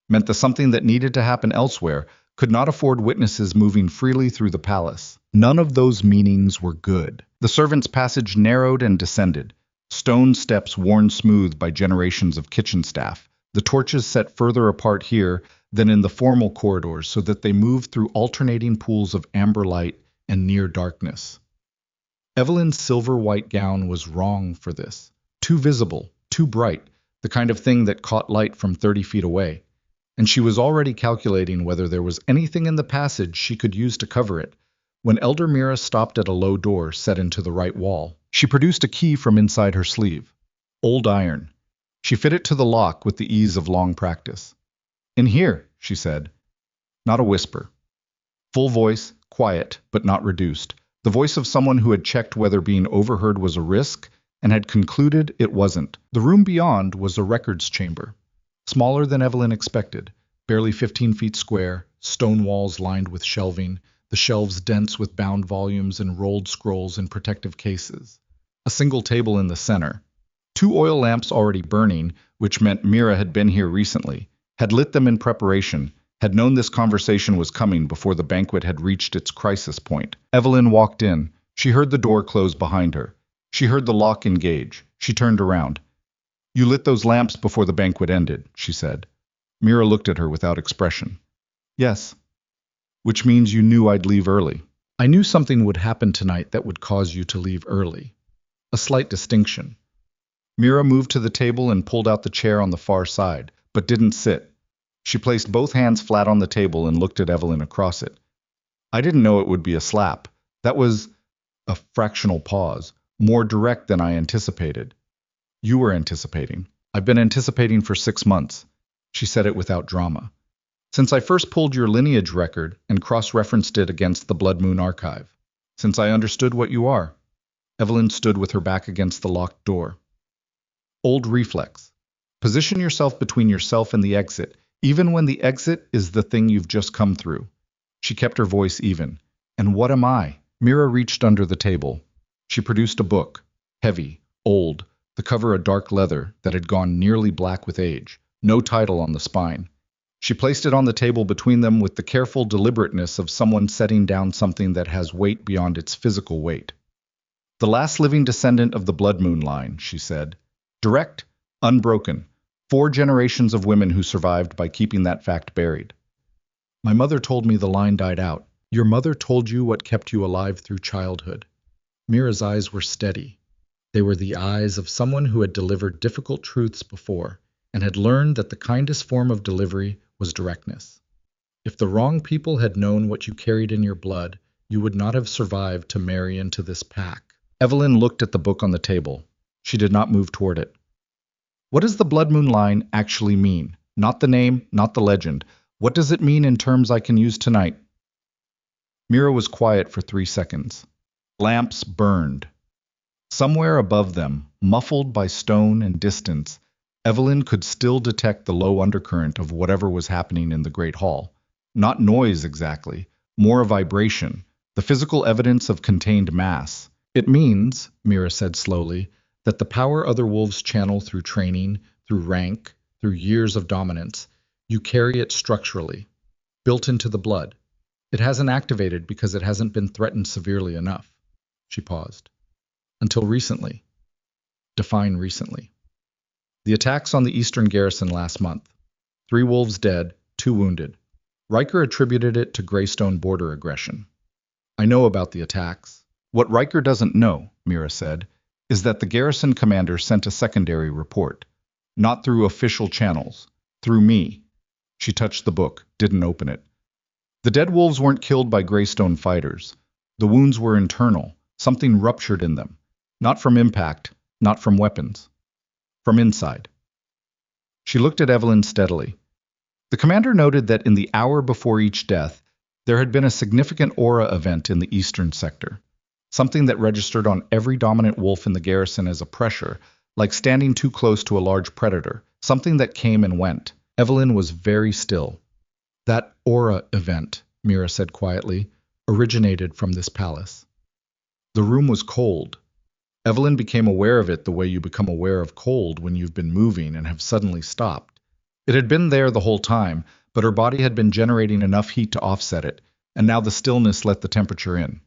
meant the something that needed to happen elsewhere could not afford witnesses moving freely through the palace. None of those meanings were good. The servants' passage narrowed and descended, stone steps worn smooth by generations of kitchen staff, the torches set further apart here than in the formal corridors so that they moved through alternating pools of amber light and near darkness. Evelyn's silver-white gown was wrong for this. Too visible, too bright, the kind of thing that caught light from 30 feet away. And she was already calculating whether there was anything in the passage she could use to cover it, when Elder Mira stopped at a low door set into the right wall. She produced a key from inside her sleeve. Old iron. She fit it to the lock with the ease of long practice. "In here," she said. Not a whisper. Full voice, quiet, but not reduced. The voice of someone who had checked whether being overheard was a risk and had concluded it wasn't. The room beyond was a records chamber. Smaller than Evelyn expected, barely 15 feet square, stone walls lined with shelving, the shelves dense with bound volumes and rolled scrolls in protective cases. A single table in the center. 2 oil lamps already burning, which meant Mira had been here recently, had lit them in preparation, had known this conversation was coming before the banquet had reached its crisis point. Evelyn walked in. She heard the door close behind her. She heard the lock engage. She turned around. "You lit those lamps before the banquet ended," she said. Mira looked at her without expression. "Yes." "Which means you knew I'd leave early." "I knew something would happen tonight that would cause you to leave early." A slight distinction. Mira moved to the table and pulled out the chair on the far side, but didn't sit. She placed both hands flat on the table and looked at Evelyn across it. "I didn't know it would be a slap. That was—" a fractional pause, more direct than I anticipated. "You were anticipating. I've been anticipating for 6 months." She said it without drama. "Since I first pulled your lineage record and cross-referenced it against the Blood Moon archive. Since I understood what you are." Evelyn stood with her back against the locked door. Old reflex. Position yourself between yourself and the exit, even when the exit is the thing you've just come through. She kept her voice even. "And what am I?" Mira reached under the table. She produced a book. Heavy, old, the cover a dark leather that had gone nearly black with age. No title on the spine. She placed it on the table between them with the careful deliberateness of someone setting down something that has weight beyond its physical weight. "The last living descendant of the Blood Moon line," she said. "Direct, unbroken. 4 generations of women who survived by keeping that fact buried." "My mother told me the line died out." "Your mother told you what kept you alive through childhood." Mira's eyes were steady. They were the eyes of someone who had delivered difficult truths before and had learned that the kindest form of delivery was directness. "If the wrong people had known what you carried in your blood, you would not have survived to marry into this pack." Evelyn looked at the book on the table. She did not move toward it. "What does the Blood Moon line actually mean? Not the name, not the legend. What does it mean in terms I can use tonight?" Mira was quiet for 3 seconds. Lamps burned. Somewhere above them, muffled by stone and distance, Evelyn could still detect the low undercurrent of whatever was happening in the great hall. Not noise exactly, more a vibration, the physical evidence of contained mass. "It means," Mira said slowly, "that the power other wolves channel through training, through rank, through years of dominance, you carry it structurally, built into the blood. It hasn't activated because it hasn't been threatened severely enough." She paused. "Until recently." Define recently. "The attacks on the eastern garrison last month. 3 wolves dead, 2 wounded. Riker attributed it to Greystone border aggression." "I know about the attacks." "What Riker doesn't know," Mira said, "is that the garrison commander sent a secondary report. Not through official channels. Through me." She touched the book, didn't open it. "The dead wolves weren't killed by Greystone fighters. The wounds were internal. Something ruptured in them. Not from impact, not from weapons. From inside." She looked at Evelyn steadily. The commander noted that in the hour before each death, there had been a significant aura event in the eastern sector. Something that registered on every dominant wolf in the garrison as a pressure, like standing too close to a large predator. Something that came and went. Evelyn was very still. "That aura event," Mira said quietly, "originated from this palace." The room was cold. Evelyn became aware of it the way you become aware of cold when you've been moving and have suddenly stopped. It had been there the whole time, but her body had been generating enough heat to offset it, and now the stillness let the temperature in.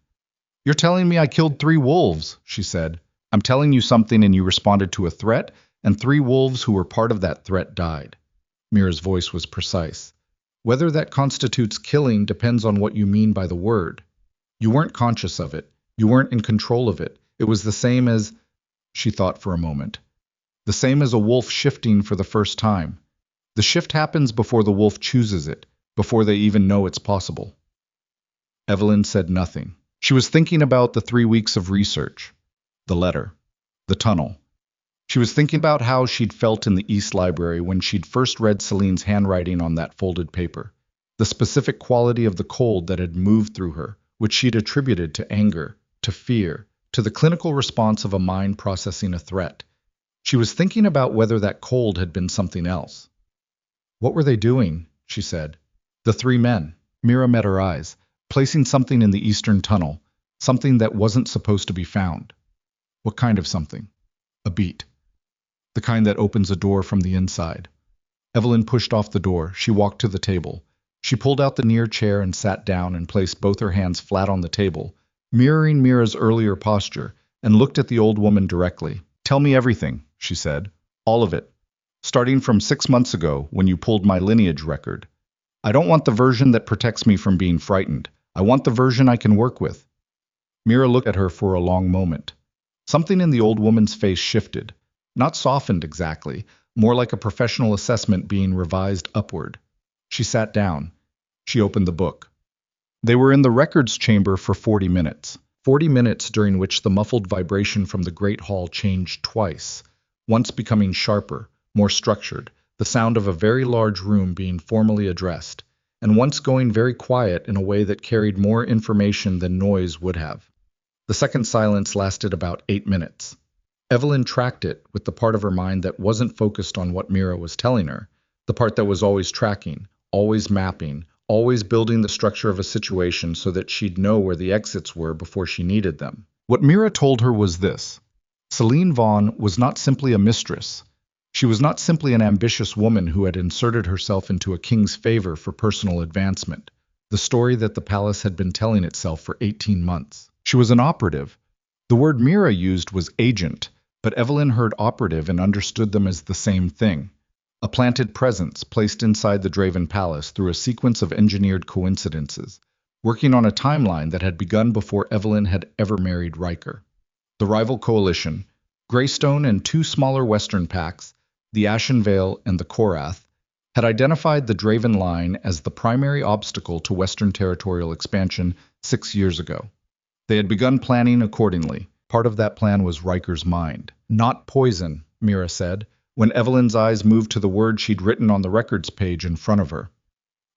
"You're telling me I killed 3 wolves," she said. "I'm telling you something and you responded to a threat, and 3 wolves who were part of that threat died." Mira's voice was precise. "Whether that constitutes killing depends on what you mean by the word. You weren't conscious of it. You weren't in control of it. It was the same as, she thought for a moment, the same as a wolf shifting for the first time. The shift happens before the wolf chooses it, before they even know it's possible. Evelyn said nothing. She was thinking about the 3 weeks of research, the letter, the tunnel. She was thinking about how she'd felt in the East Library when she'd first read Celine's handwriting on that folded paper, the specific quality of the cold that had moved through her, which she'd attributed to anger, to fear, to the clinical response of a mind processing a threat. She was thinking about whether that cold had been something else. What were they doing? She said. The 3 men. Mira met her eyes, placing something in the eastern tunnel, something that wasn't supposed to be found. What kind of something? A beat. The kind that opens a door from the inside. Evelyn pushed off the door. She walked to the table. She pulled out the near chair and sat down and placed both her hands flat on the table, mirroring Mira's earlier posture, and looked at the old woman directly. Tell me everything, she said. All of it. Starting from 6 months ago, when you pulled my lineage record. I don't want the version that protects me from being frightened. I want the version I can work with. Mira looked at her for a long moment. Something in the old woman's face shifted. Not softened exactly, more like a professional assessment being revised upward. She sat down. She opened the book. They were in the records chamber for 40 minutes. 40 minutes during which the muffled vibration from the great hall changed twice, once becoming sharper, more structured, the sound of a very large room being formally addressed, and once going very quiet in a way that carried more information than noise would have. The second silence lasted about 8 minutes. Evelyn tracked it with the part of her mind that wasn't focused on what Mira was telling her, the part that was always tracking, always mapping, always building the structure of a situation so that she'd know where the exits were before she needed them. What Mira told her was this. Celine Vaughn was not simply a mistress. She was not simply an ambitious woman who had inserted herself into a king's favor for personal advancement, the story that the palace had been telling itself for 18 months. She was an operative. The word Mira used was agent, but Evelyn heard operative and understood them as the same thing. A planted presence placed inside the Draven Palace through a sequence of engineered coincidences, working on a timeline that had begun before Evelyn had ever married Riker. The rival coalition, Greystone and 2 smaller western packs, the Ashen Vale and the Korath, had identified the Draven line as the primary obstacle to Western territorial expansion 6 years ago. They had begun planning accordingly. Part of that plan was Riker's mind. Not poison, Mira said, when Evelyn's eyes moved to the word she'd written on the records page in front of her.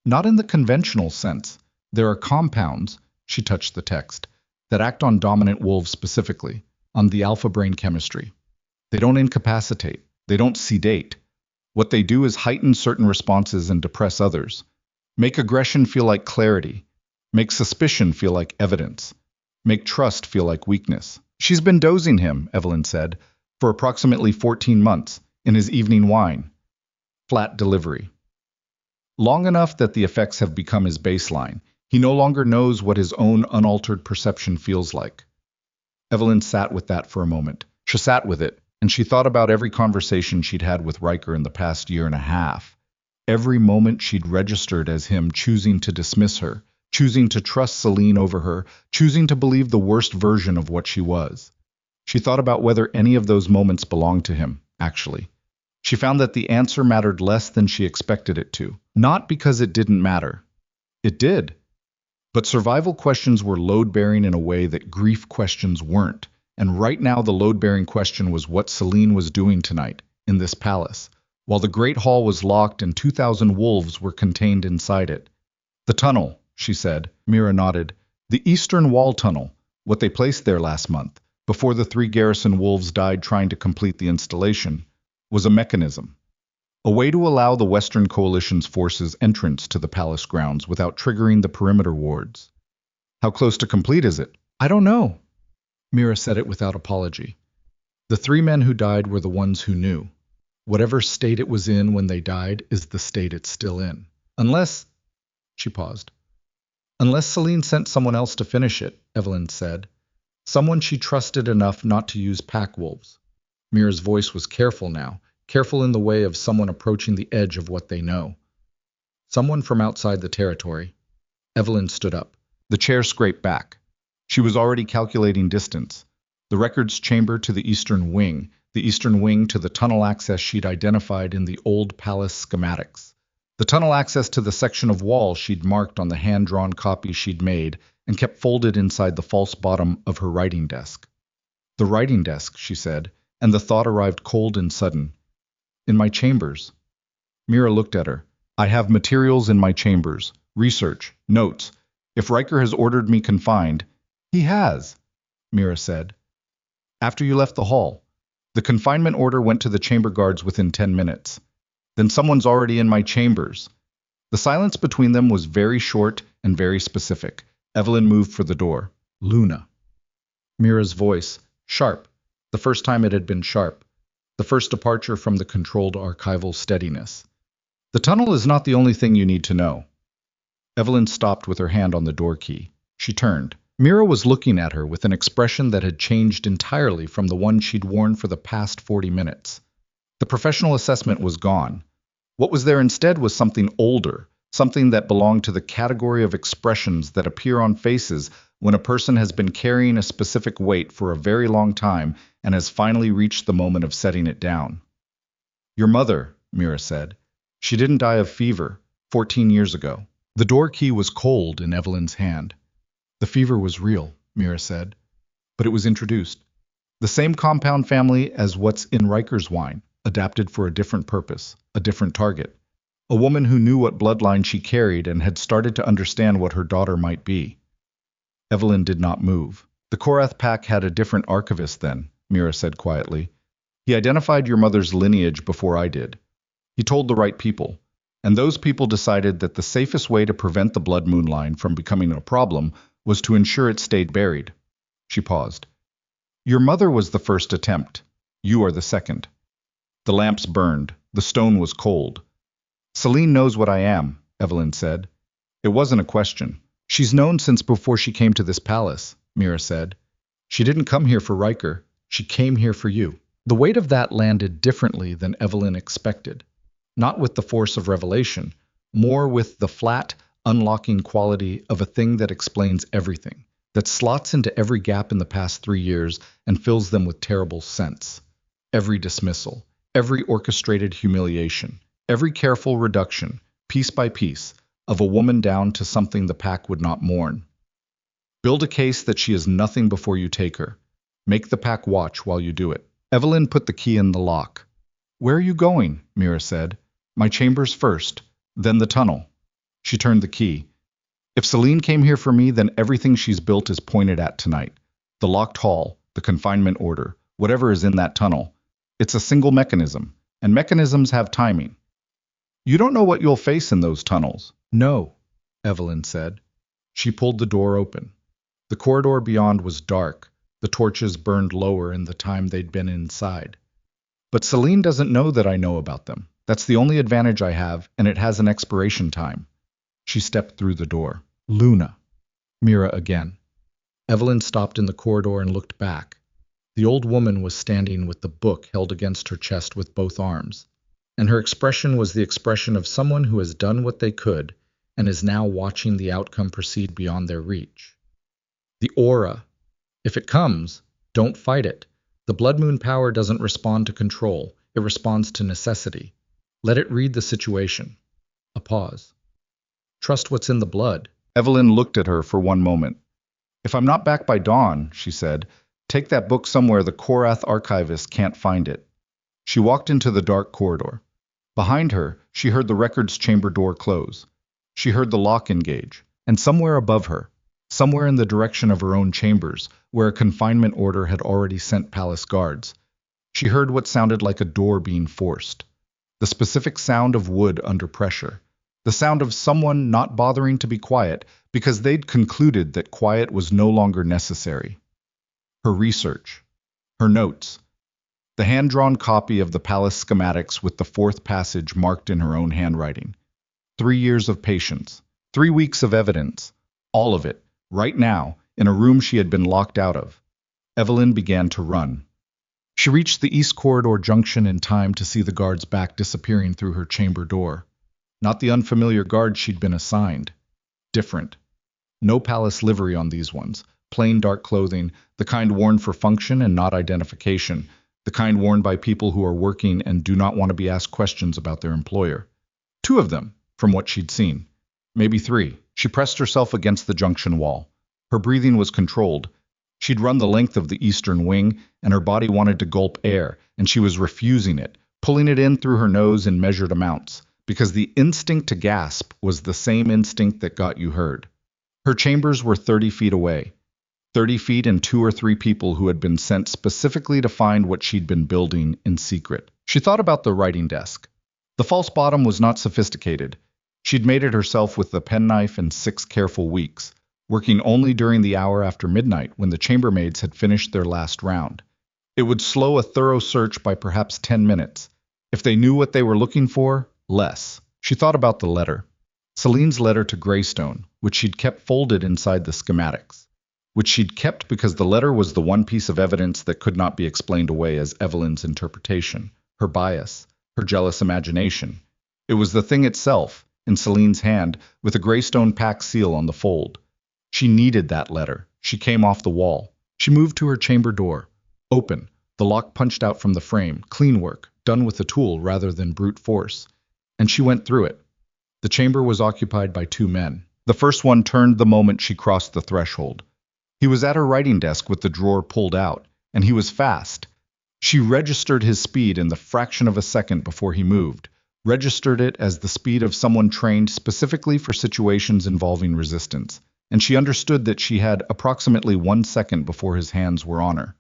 Not in the conventional sense. There are compounds, she touched the text, that act on dominant wolves specifically, on the alpha brain chemistry. They don't incapacitate. They don't sedate. What they do is heighten certain responses and depress others. Make aggression feel like clarity. Make suspicion feel like evidence. Make trust feel like weakness. She's been dosing him, Evelyn said, for approximately 14 months, in his evening wine. Flat delivery. Long enough that the effects have become his baseline. He no longer knows what his own unaltered perception feels like. Evelyn sat with that for a moment. She sat with it, and she thought about every conversation she'd had with Riker in the past year and a half. Every moment she'd registered as him choosing to dismiss her, choosing to trust Celine over her, choosing to believe the worst version of what she was. She thought about whether any of those moments belonged to him, actually. She found that the answer mattered less than she expected it to. Not because it didn't matter. It did. But survival questions were load-bearing in a way that grief questions weren't. And right now the load-bearing question was what Celine was doing tonight, in this palace, while the Great Hall was locked and 2,000 wolves were contained inside it. The tunnel, she said. Mira nodded. The Eastern Wall Tunnel, what they placed there last month, before the 3 garrison wolves died trying to complete the installation, was a mechanism. A way to allow the Western Coalition's forces entrance to the palace grounds without triggering the perimeter wards. How close to complete is it? I don't know. Mira said it without apology. The 3 men who died were the ones who knew. Whatever state it was in when they died is the state it's still in. Unless... She paused. Unless Celine sent someone else to finish it, Evelyn said. Someone she trusted enough not to use pack wolves. Mira's voice was careful now, careful in the way of someone approaching the edge of what they know. Someone from outside the territory. Evelyn stood up. The chair scraped back. She was already calculating distance. The records chamber to the eastern wing to the tunnel access she'd identified in the old palace schematics. The tunnel access to the section of wall she'd marked on the hand-drawn copy she'd made and kept folded inside the false bottom of her writing desk. The writing desk, she said, and the thought arrived cold and sudden. In my chambers. Mira looked at her. I have materials in my chambers. Research. Notes. If Riker has ordered me confined. He has, Mira said. After you left the hall. The confinement order went to the chamber guards within 10 minutes. Then someone's already in my chambers. The silence between them was very short and very specific. Evelyn moved for the door. Luna. Mira's voice. Sharp. The first time it had been sharp. The first departure from the controlled archival steadiness. The tunnel is not the only thing you need to know. Evelyn stopped with her hand on the door key. She turned. Mira was looking at her with an expression that had changed entirely from the one she'd worn for the past 40 minutes. The professional assessment was gone. What was there instead was something older, something that belonged to the category of expressions that appear on faces when a person has been carrying a specific weight for a very long time and has finally reached the moment of setting it down. Your mother, Mira said. She didn't die of fever 14 years ago. The door key was cold in Evelyn's hand. The fever was real, Mira said, but it was introduced. The same compound family as what's in Riker's wine, adapted for a different purpose, a different target. A woman who knew what bloodline she carried and had started to understand what her daughter might be. Evelyn did not move. The Korath pack had a different archivist then, Mira said quietly. He identified your mother's lineage before I did. He told the right people, and those people decided that the safest way to prevent the blood moon line from becoming a problem was to ensure it stayed buried. She paused. Your mother was the first attempt. You are the second. The lamps burned. The stone was cold. Celine knows what I am, Evelyn said. It wasn't a question. She's known since before she came to this palace, Mira said. She didn't come here for Riker. She came here for you. The weight of that landed differently than Evelyn expected. Not with the force of revelation, more with the flat, unlocking quality of a thing that explains everything, that slots into every gap in the past 3 years and fills them with terrible sense. Every dismissal, every orchestrated humiliation, every careful reduction, piece by piece, of a woman down to something the pack would not mourn. Build a case that she is nothing before you take her. Make the pack watch while you do it. Evelyn put the key in the lock. Where are you going? Mira said. My chambers first, then the tunnel. She turned the key. If Celine came here for me, then everything she's built is pointed at tonight. The locked hall, the confinement order, whatever is in that tunnel. It's a single mechanism, and mechanisms have timing. You don't know what you'll face in those tunnels. No, Evelyn said. She pulled the door open. The corridor beyond was dark. The torches burned lower in the time they'd been inside. But Celine doesn't know that I know about them. That's the only advantage I have, and it has an expiration time. She stepped through the door. Luna. Mira again. Evelyn stopped in the corridor and looked back. The old woman was standing with the book held against her chest with both arms, and her expression was the expression of someone who has done what they could and is now watching the outcome proceed beyond their reach. The aura. If it comes, don't fight it. The blood moon power doesn't respond to control. It responds to necessity. Let it read the situation. A pause. Trust what's in the blood. Evelyn looked at her for one moment. If I'm not back by dawn, she said, take that book somewhere the Korath archivist can't find it. She walked into the dark corridor. Behind her, she heard the records chamber door close. She heard the lock engage, and somewhere above her, somewhere in the direction of her own chambers, where a confinement order had already sent palace guards, she heard what sounded like a door being forced. The specific sound of wood under pressure. The sound of someone not bothering to be quiet because they'd concluded that quiet was no longer necessary. Her research. Her notes. The hand-drawn copy of the palace schematics with the fourth passage marked in her own handwriting. 3 years of patience. 3 weeks of evidence. All of it, right now, in a room she had been locked out of. Evelyn began to run. She reached the East Corridor junction in time to see the guard's back disappearing through her chamber door. Not the unfamiliar guard she'd been assigned. Different. No palace livery on these ones. plain dark clothing, the kind worn for function and not identification, the kind worn by people who are working and do not want to be asked questions about their employer. 2 of them, from what she'd seen. Maybe 3. She pressed herself against the junction wall. Her breathing was controlled. She'd run the length of the eastern wing, and her body wanted to gulp air, and she was refusing it, pulling it in through her nose in measured amounts, because the instinct to gasp was the same instinct that got you heard. Her chambers were 30 feet away. 30 feet and 2 or 3 people who had been sent specifically to find what she'd been building in secret. She thought about the writing desk. The false bottom was not sophisticated. She'd made it herself with the penknife in 6 careful weeks, working only during the hour after midnight when the chambermaids had finished their last round. It would slow a thorough search by perhaps 10 minutes. If they knew what they were looking for, less. She thought about the letter. Celine's letter to Greystone, which she'd kept folded inside the schematics. Which she'd kept because the letter was the one piece of evidence that could not be explained away as Evelyn's interpretation, her bias, her jealous imagination. It was the thing itself, in Celine's hand, with a Greystone pack seal on the fold. She needed that letter. She came off the wall. She moved to her chamber door. Open. The lock punched out from the frame. Clean work, done with a tool rather than brute force. And she went through it. The chamber was occupied by 2 men. The first one turned the moment she crossed the threshold. He was at her writing desk with the drawer pulled out, and he was fast. She registered his speed in the fraction of a second before he moved, registered it as the speed of someone trained specifically for situations involving resistance, and she understood that she had approximately 1 second before his hands were on her.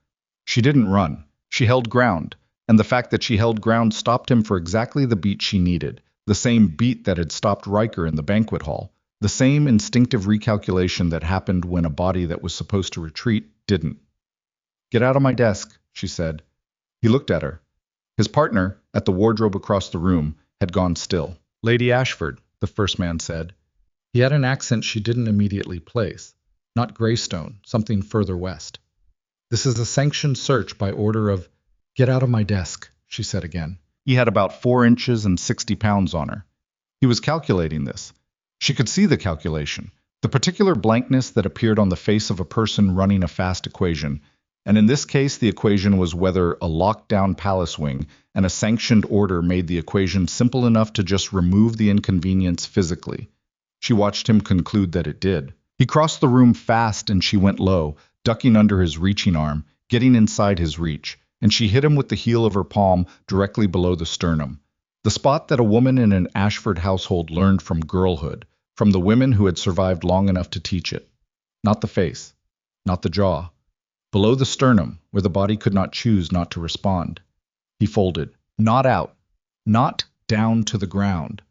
She didn't run. She held ground, and the fact that she held ground stopped him for exactly the beat she needed, the same beat that had stopped Riker in the banquet hall. The same instinctive recalculation that happened when a body that was supposed to retreat didn't. "Get out of my desk," she said. He looked at her. His partner, at the wardrobe across the room, had gone still. "Lady Ashford," the first man said. He had an accent she didn't immediately place. Not Greystone, something further west. "This is a sanctioned search by order of—" "Get out of my desk," she said again. He had about 4 inches and 60 pounds on her. He was calculating this. She could see the calculation, the particular blankness that appeared on the face of a person running a fast equation, and in this case the equation was whether a locked-down palace wing and a sanctioned order made the equation simple enough to just remove the inconvenience physically. She watched him conclude that it did. He crossed the room fast and she went low, ducking under his reaching arm, getting inside his reach, and she hit him with the heel of her palm directly below the sternum, the spot that a woman in an Ashford household learned from girlhood, from the women who had survived long enough to teach it. Not the face, not the jaw. Below the sternum, where the body could not choose not to respond. He folded, not out, not down to the ground,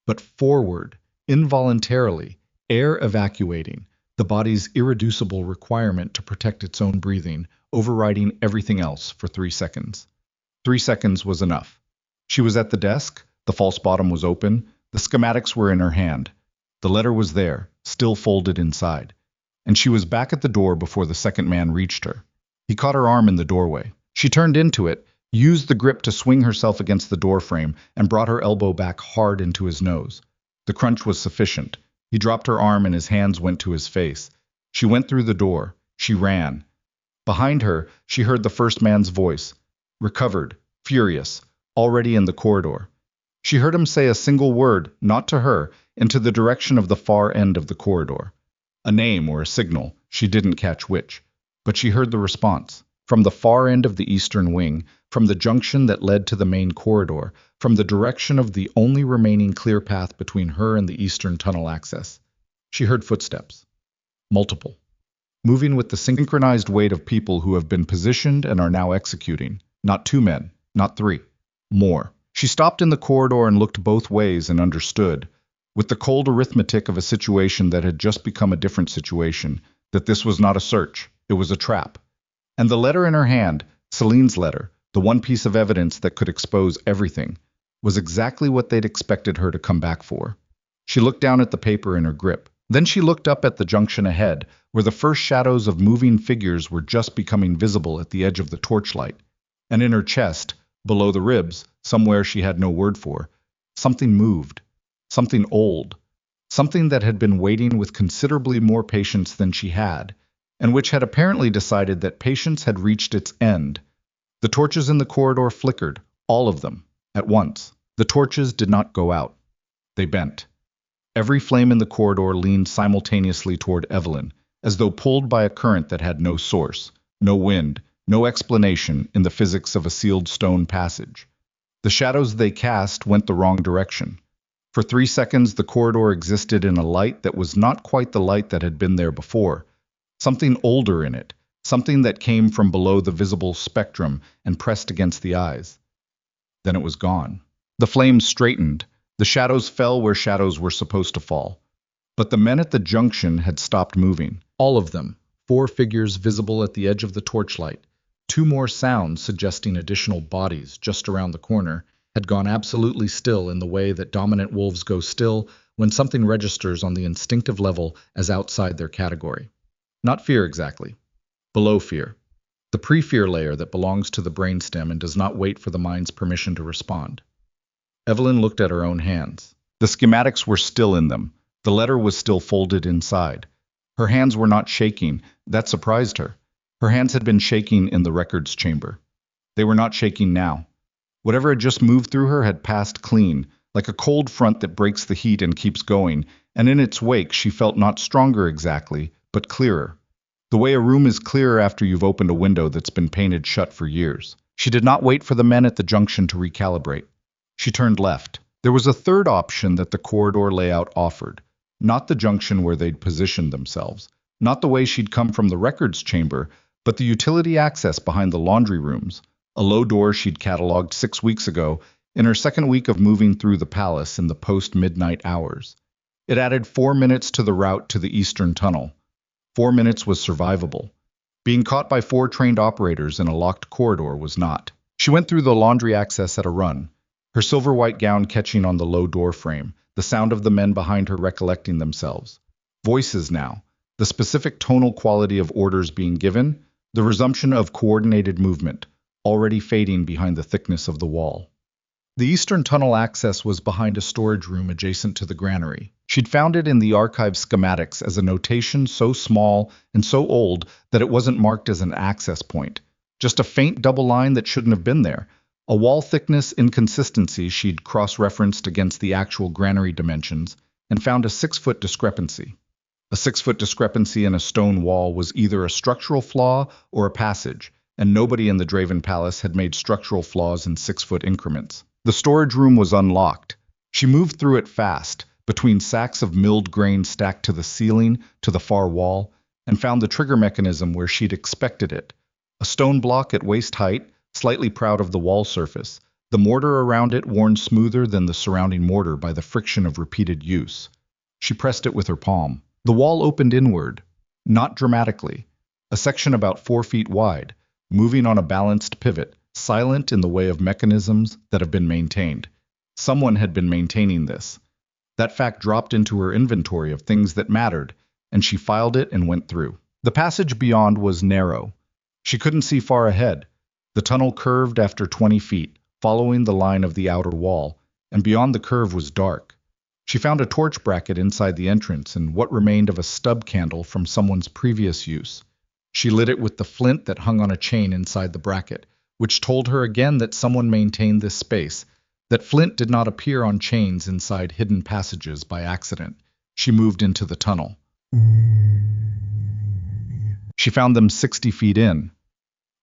but forward, involuntarily, air evacuating, the body's irreducible requirement to protect its own breathing, overriding everything else for 3 seconds. 3 seconds was enough. She was at the desk, the false bottom was open, the schematics were in her hand. The letter was there, still folded inside, and she was back at the door before the second man reached her. He caught her arm in the doorway. She turned into it, used the grip to swing herself against the doorframe, and brought her elbow back hard into his nose. The crunch was sufficient. He dropped her arm and his hands went to his face. She went through the door. She ran. Behind her, she heard the first man's voice, recovered, furious, already in the corridor. She heard him say a single word, not to her, into the direction of the far end of the corridor. A name or a signal, she didn't catch which, but she heard the response. From the far end of the eastern wing, from the junction that led to the main corridor, from the direction of the only remaining clear path between her and the eastern tunnel access. She heard footsteps. Multiple. Moving with the synchronized weight of people who have been positioned and are now executing. Not 2 men, not 3. More. She stopped in the corridor and looked both ways and understood, with the cold arithmetic of a situation that had just become a different situation, that this was not a search, it was a trap. And the letter in her hand, Celine's letter, the one piece of evidence that could expose everything, was exactly what they'd expected her to come back for. She looked down at the paper in her grip. Then she looked up at the junction ahead, where the first shadows of moving figures were just becoming visible at the edge of the torchlight. And in her chest, below the ribs, somewhere she had no word for, something moved. Something old. Something that had been waiting with considerably more patience than she had, and which had apparently decided that patience had reached its end. The torches in the corridor flickered, all of them, at once. The torches did not go out. They bent. Every flame in the corridor leaned simultaneously toward Evelyn, as though pulled by a current that had no source, no wind, no explanation in the physics of a sealed stone passage. The shadows they cast went the wrong direction. For 3 seconds, the corridor existed in a light that was not quite the light that had been there before. Something older in it, something that came from below the visible spectrum and pressed against the eyes. Then it was gone. The flames straightened. The shadows fell where shadows were supposed to fall. But the men at the junction had stopped moving. All of them. 4 figures visible at the edge of the torchlight. 2 more sounds suggesting additional bodies just around the corner had gone absolutely still in the way that dominant wolves go still when something registers on the instinctive level as outside their category. Not fear exactly. Below fear. The pre-fear layer that belongs to the brainstem and does not wait for the mind's permission to respond. Evelyn looked at her own hands. The schematics were still in them. The letter was still folded inside. Her hands were not shaking. That surprised her. Her hands had been shaking in the records chamber. They were not shaking now. Whatever had just moved through her had passed clean, like a cold front that breaks the heat and keeps going, and in its wake she felt not stronger exactly, but clearer. The way a room is clearer after you've opened a window that's been painted shut for years. She did not wait for the men at the junction to recalibrate. She turned left. There was a third option that the corridor layout offered. Not the junction where they'd positioned themselves. Not the way she'd come from the records chamber, but the utility access behind the laundry rooms. A low door she'd cataloged 6 weeks ago, in her second week of moving through the palace in the post-midnight hours. It added 4 minutes to the route to the eastern tunnel. 4 minutes was survivable. Being caught by 4 trained operators in a locked corridor was not. She went through the laundry access at a run, her silver-white gown catching on the low door frame, the sound of the men behind her recollecting themselves. Voices now, the specific tonal quality of orders being given, the resumption of coordinated movement, already fading behind the thickness of the wall. The eastern tunnel access was behind a storage room adjacent to the granary. She'd found it in the archive schematics as a notation so small and so old that it wasn't marked as an access point. Just a faint double line that shouldn't have been there. A wall thickness inconsistency she'd cross-referenced against the actual granary dimensions and found a 6-foot discrepancy. A 6-foot discrepancy in a stone wall was either a structural flaw or a passage, and nobody in the Draven Palace had made structural flaws in 6-foot increments. The storage room was unlocked. She moved through it fast, between sacks of milled grain stacked to the ceiling, to the far wall, and found the trigger mechanism where she'd expected it. A stone block at waist height, slightly proud of the wall surface, the mortar around it worn smoother than the surrounding mortar by the friction of repeated use. She pressed it with her palm. The wall opened inward, not dramatically, a section about 4 feet wide, moving on a balanced pivot, silent in the way of mechanisms that have been maintained. Someone had been maintaining this. That fact dropped into her inventory of things that mattered, and she filed it and went through. The passage beyond was narrow. She couldn't see far ahead. The tunnel curved after 20 feet, following the line of the outer wall, and beyond the curve was dark. She found a torch bracket inside the entrance and what remained of a stub candle from someone's previous use. She lit it with the flint that hung on a chain inside the bracket, which told her again that someone maintained this space, that flint did not appear on chains inside hidden passages by accident. She moved into the tunnel. She found them 60 feet in.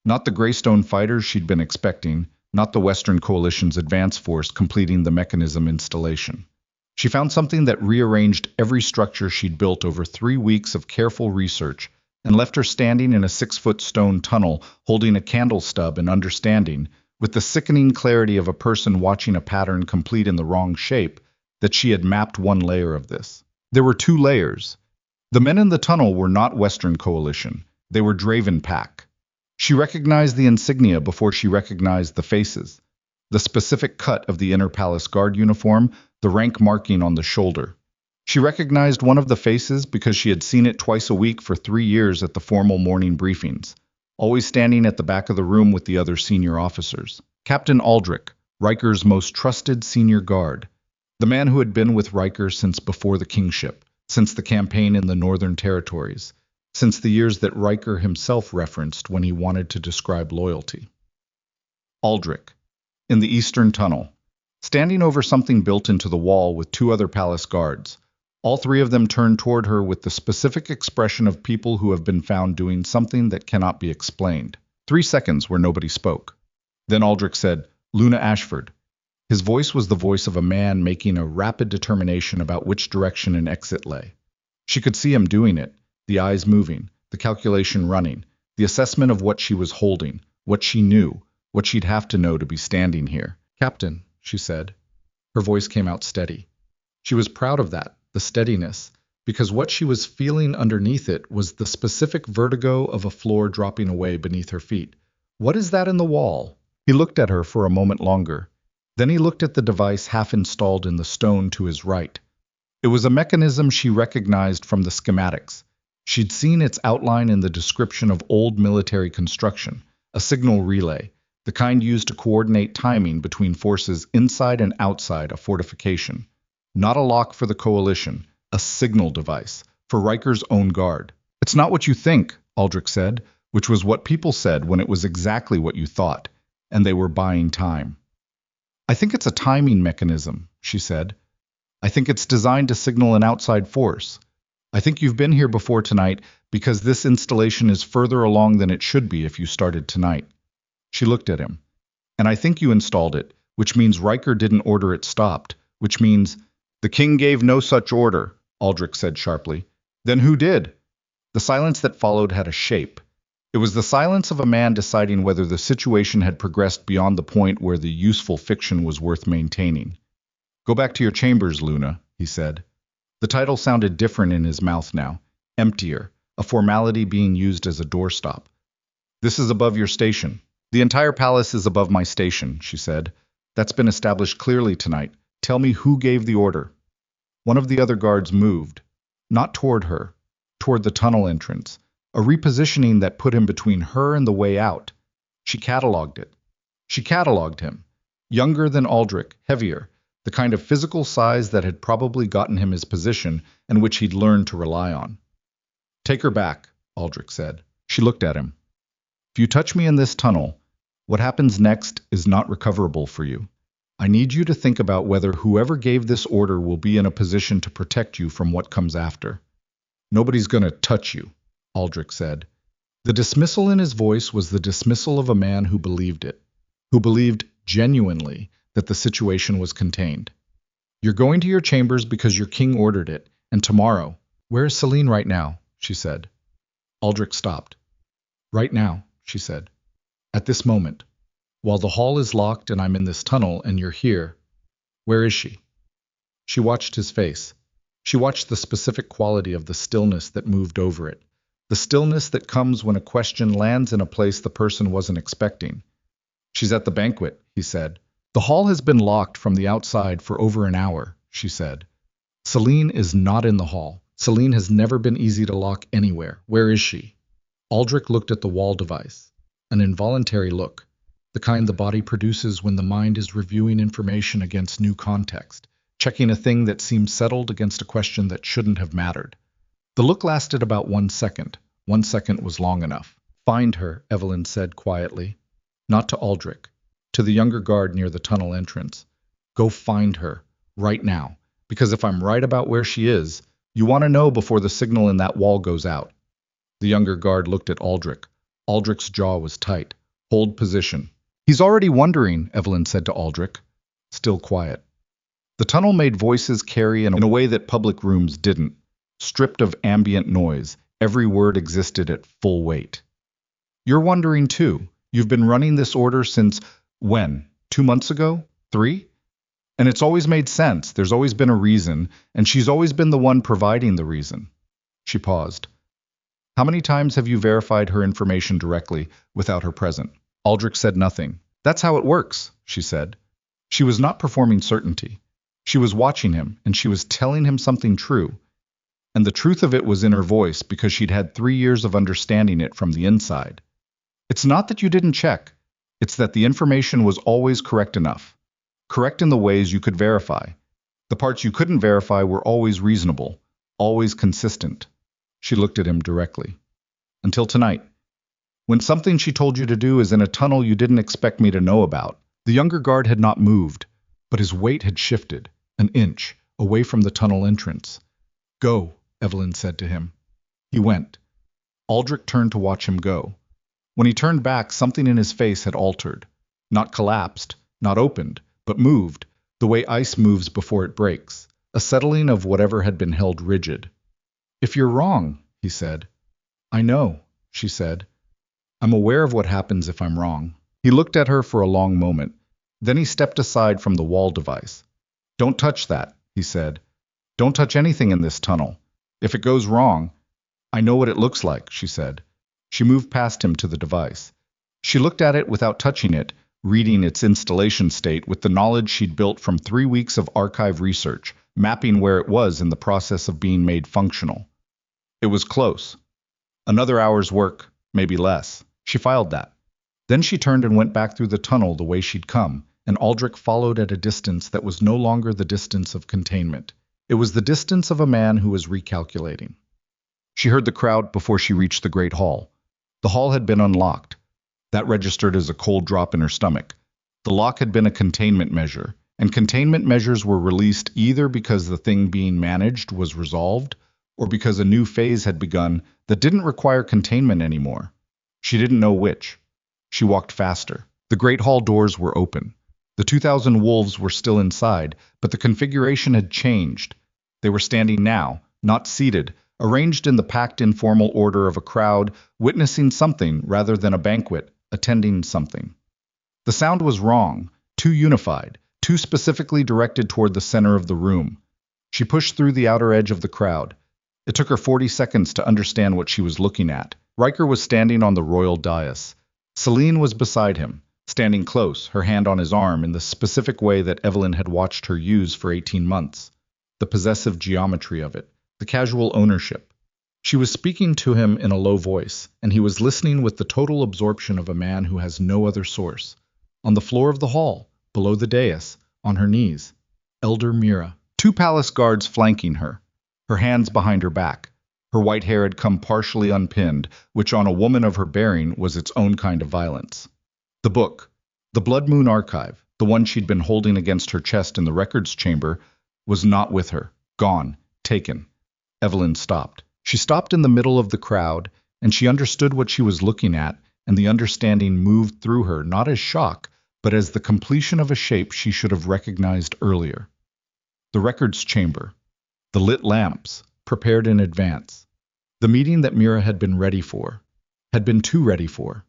Not the Greystone fighters she'd been expecting, not the Western Coalition's advance force completing the mechanism installation. She found something that rearranged every structure she'd built over 3 weeks of careful research and left her standing in a 6-foot stone tunnel holding a candle stub and understanding, with the sickening clarity of a person watching a pattern complete in the wrong shape, that she had mapped one layer of this. There were 2 layers. The men in the tunnel were not Western Coalition. They were Draven Pack. She recognized the insignia before she recognized the faces. The specific cut of the inner palace guard uniform, the rank marking on the shoulder. She recognized one of the faces because she had seen it twice a week for 3 years at the formal morning briefings, always standing at the back of the room with the other senior officers. Captain Aldrich, Riker's most trusted senior guard. The man who had been with Riker since before the kingship, since the campaign in the Northern Territories. since the years that Riker himself referenced when he wanted to describe loyalty. Aldrich, in the Eastern Tunnel, standing over something built into the wall with two other palace guards. All three of them turned toward her with the specific expression of people who have been found doing something that cannot be explained. 3 seconds where nobody spoke. Then Aldrich said, "Luna Ashford." His voice was the voice of a man making a rapid determination about which direction an exit lay. She could see him doing it, the eyes moving, the calculation running, the assessment of what she was holding, what she knew, what she'd have to know to be standing here. "Captain," she said. Her voice came out steady. She was proud of that, the steadiness, because what she was feeling underneath it was the specific vertigo of a floor dropping away beneath her feet. "What is that in the wall?" He looked at her for a moment longer. Then he looked at the device half installed in the stone to his right. It was a mechanism she recognized from the schematics. She'd seen its outline in the description of old military construction, a signal relay, the kind used to coordinate timing between forces inside and outside a fortification. Not a lock for the coalition, a signal device, for Riker's own guard. "It's not what you think," Aldrich said, which was what people said when it was exactly what you thought, and they were buying time. "I think it's a timing mechanism," she said. "I think it's designed to signal an outside force. I think you've been here before tonight because this installation is further along than it should be if you started tonight." She looked at him. "And I think you installed it, which means Riker didn't order it stopped, which means—" "The king gave no such order," Aldrich said sharply. "Then who did?" The silence that followed had a shape. It was the silence of a man deciding whether the situation had progressed beyond the point where the useful fiction was worth maintaining. "Go back to your chambers, Luna," he said. The title sounded different in his mouth now, emptier, a formality being used as a doorstop. "This is above your station." "The entire palace is above my station," she said. "That's been established clearly tonight. Tell me who gave the order." One of the other guards moved, not toward her, toward the tunnel entrance, a repositioning that put him between her and the way out. She catalogued it. She catalogued him. Younger than Aldrich, heavier, the kind of physical size that had probably gotten him his position and which he'd learned to rely on. "Take her back," Aldrich said. She looked at him. "If you touch me in this tunnel, what happens next is not recoverable for you. I need you to think about whether whoever gave this order will be in a position to protect you from what comes after." "Nobody's going to touch you," Aldrich said. The dismissal in his voice was the dismissal of a man who believed it, who believed genuinely that the situation was contained. "You're going to your chambers because your king ordered it, and tomorrow—" "Where is Celine right now?" she said. Aldrich stopped. "Right now," she said. "At this moment. While the hall is locked and I'm in this tunnel and you're here, where is she?" She watched his face. She watched the specific quality of the stillness that moved over it, the stillness that comes when a question lands in a place the person wasn't expecting. "She's at the banquet," he said. "The hall has been locked from the outside for over an hour," she said. "Celine is not in the hall. Celine has never been easy to lock anywhere. Where is she?" Aldrich looked at the wall device, an involuntary look, the kind the body produces when the mind is reviewing information against new context, checking a thing that seems settled against a question that shouldn't have mattered. The look lasted about 1 second. 1 second was long enough. "Find her," Evelyn said quietly. Not to Aldrich, to the younger guard near the tunnel entrance. "Go find her, right now, because if I'm right about where she is, you want to know before the signal in that wall goes out." The younger guard looked at Aldrich. Aldrich's jaw was tight. "Hold position." "He's already wondering," Evelyn said to Aldrich. Still quiet. The tunnel made voices carry in a way that public rooms didn't. Stripped of ambient noise, every word existed at full weight. "You're wondering too. You've been running this order since, when? 2 months ago? 3? And it's always made sense. There's always been a reason, and she's always been the one providing the reason." She paused. "How many times have you verified her information directly without her present?" Aldrich said nothing. "That's how it works," she said. She was not performing certainty. She was watching him, and she was telling him something true. And the truth of it was in her voice because she'd had 3 years of understanding it from the inside. "It's not that you didn't check. It's that the information was always correct enough. Correct in the ways you could verify. The parts you couldn't verify were always reasonable, always consistent. She looked at him directly. Until tonight. When something she told you to do is in a tunnel you didn't expect me to know about. The younger guard had not moved, but his weight had shifted, an inch, away from the tunnel entrance. Go, Evelyn said to him. He went. Aldrich turned to watch him go. When he turned back, something in his face had altered. Not collapsed, not opened, but moved, the way ice moves before it breaks, a settling of whatever had been held rigid. If you're wrong, he said. I know, she said. I'm aware of what happens if I'm wrong. He looked at her for a long moment. Then he stepped aside from the wall device. Don't touch that, he said. Don't touch anything in this tunnel. If it goes wrong, I know what it looks like, she said. She moved past him to the device. She looked at it without touching it, reading its installation state with the knowledge she'd built from 3 weeks of archive research, mapping where it was in the process of being made functional. It was close. Another hour's work, maybe less. She filed that. Then she turned and went back through the tunnel the way she'd come, and Aldrich followed at a distance that was no longer the distance of containment. It was the distance of a man who was recalculating. She heard the crowd before she reached the Great Hall. The hall had been unlocked. That registered as a cold drop in her stomach. The lock had been a containment measure, and containment measures were released either because the thing being managed was resolved, or because a new phase had begun that didn't require containment anymore. She didn't know which. She walked faster. The Great Hall doors were open. The 2,000 wolves were still inside, but the configuration had changed. They were standing now, not seated, arranged in the packed informal order of a crowd, witnessing something rather than a banquet, attending something. The sound was wrong, too unified, too specifically directed toward the center of the room. She pushed through the outer edge of the crowd. It took her 40 seconds to understand what she was looking at. Riker was standing on the royal dais. Celine was beside him, standing close, her hand on his arm in the specific way that Evelyn had watched her use for 18 months. The possessive geometry of it, the casual ownership. She was speaking to him in a low voice, and he was listening with the total absorption of a man who has no other source. On the floor of the hall, below the dais, on her knees, Elder Mira. 2 palace guards flanking her, her hands behind her back. Her white hair had come partially unpinned, which on a woman of her bearing was its own kind of violence. The book, the Blood Moon Archive, the one she'd been holding against her chest in the records chamber, was not with her. Gone. Taken. Evelyn stopped. She stopped in the middle of the crowd, and she understood what she was looking at, and the understanding moved through her not as shock, but as the completion of a shape she should have recognized earlier. The records chamber. The lit lamps, prepared in advance. The meeting that Mira had been ready for, had been too ready for,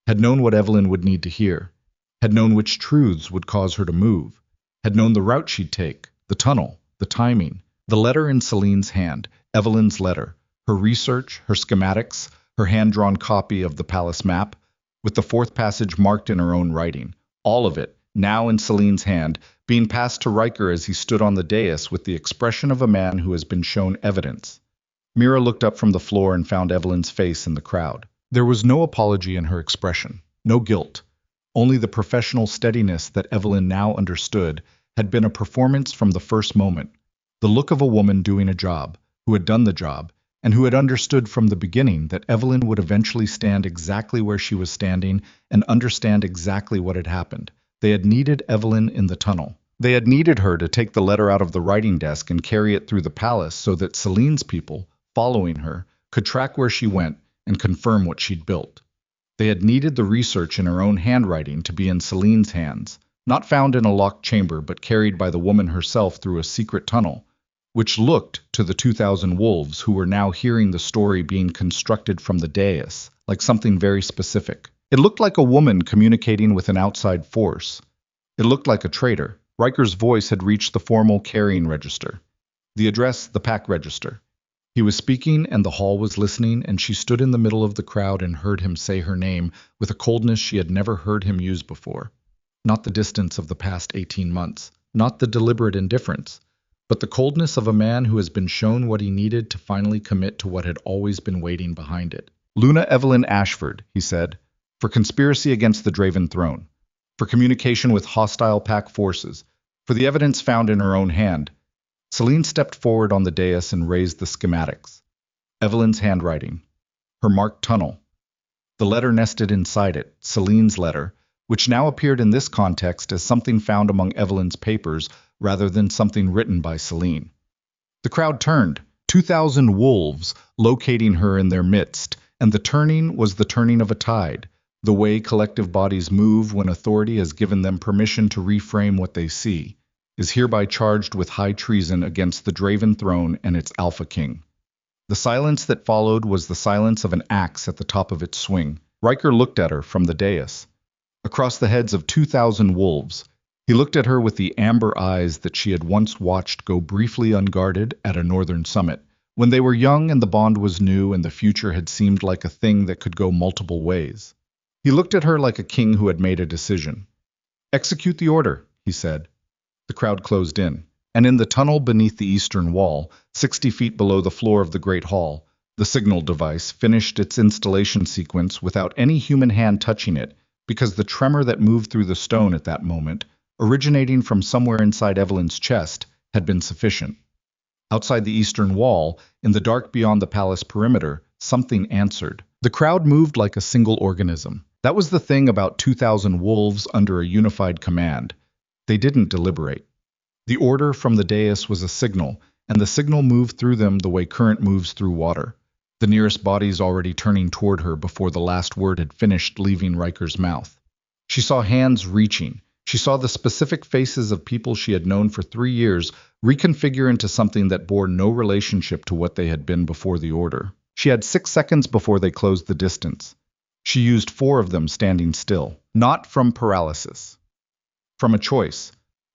had known what Evelyn would need to hear, had known which truths would cause her to move, had known the route she'd take, the tunnel, the timing, the letter in Celine's hand, Evelyn's letter, her research, her schematics, her hand-drawn copy of the palace map, with the 4th passage marked in her own writing, all of it, now in Celine's hand, being passed to Riker as he stood on the dais with the expression of a man who has been shown evidence. Mira looked up from the floor and found Evelyn's face in the crowd. There was no apology in her expression, no guilt. Only the professional steadiness that Evelyn now understood had been a performance from the first moment, the look of a woman doing a job, who had done the job, and who had understood from the beginning that Evelyn would eventually stand exactly where she was standing and understand exactly what had happened. They had needed Evelyn in the tunnel. They had needed her to take the letter out of the writing desk and carry it through the palace so that Celine's people, following her, could track where she went and confirm what she'd built. They had needed the research in her own handwriting to be in Celine's hands, not found in a locked chamber but carried by the woman herself through a secret tunnel, which looked to the 2,000 wolves who were now hearing the story being constructed from the dais, like something very specific. It looked like a woman communicating with an outside force. It looked like a traitor. Riker's voice had reached the formal carrying register. The address, the pack register. He was speaking and the hall was listening, and she stood in the middle of the crowd and heard him say her name with a coldness she had never heard him use before. Not the distance of the past 18 months, not the deliberate indifference, but the coldness of a man who has been shown what he needed to finally commit to what had always been waiting behind it. Luna Evelyn Ashford, he said, for conspiracy against the Draven throne, for communication with hostile pack forces, for the evidence found in her own hand. Celine stepped forward on the dais and raised the schematics. Evelyn's handwriting. Her marked tunnel. The letter nested inside it, Celine's letter, which now appeared in this context as something found among Evelyn's papers rather than something written by Celine. The crowd turned, 2,000 wolves locating her in their midst, and the turning was the turning of a tide, the way collective bodies move when authority has given them permission to reframe what they see, is hereby charged with high treason against the Draven throne and its Alpha King. The silence that followed was the silence of an axe at the top of its swing. Riker looked at her from the dais. Across the heads of 2,000 wolves, he looked at her with the amber eyes that she had once watched go briefly unguarded at a northern summit, when they were young and the bond was new and the future had seemed like a thing that could go multiple ways. He looked at her like a king who had made a decision. "Execute the order," he said. The crowd closed in, and in the tunnel beneath the eastern wall, 60 feet below the floor of the Great Hall, the signal device finished its installation sequence without any human hand touching it, because the tremor that moved through the stone at that moment, originating from somewhere inside Evelyn's chest, had been sufficient. Outside the eastern wall, in the dark beyond the palace perimeter, something answered. The crowd moved like a single organism. That was the thing about 2,000 wolves under a unified command. They didn't deliberate. The order from the dais was a signal, and the signal moved through them the way current moves through water, the nearest bodies already turning toward her before the last word had finished leaving Riker's mouth. She saw hands reaching. She saw the specific faces of people she had known for 3 years reconfigure into something that bore no relationship to what they had been before the order. She had 6 seconds before they closed the distance. She used 4 of them standing still, not from paralysis. From a choice.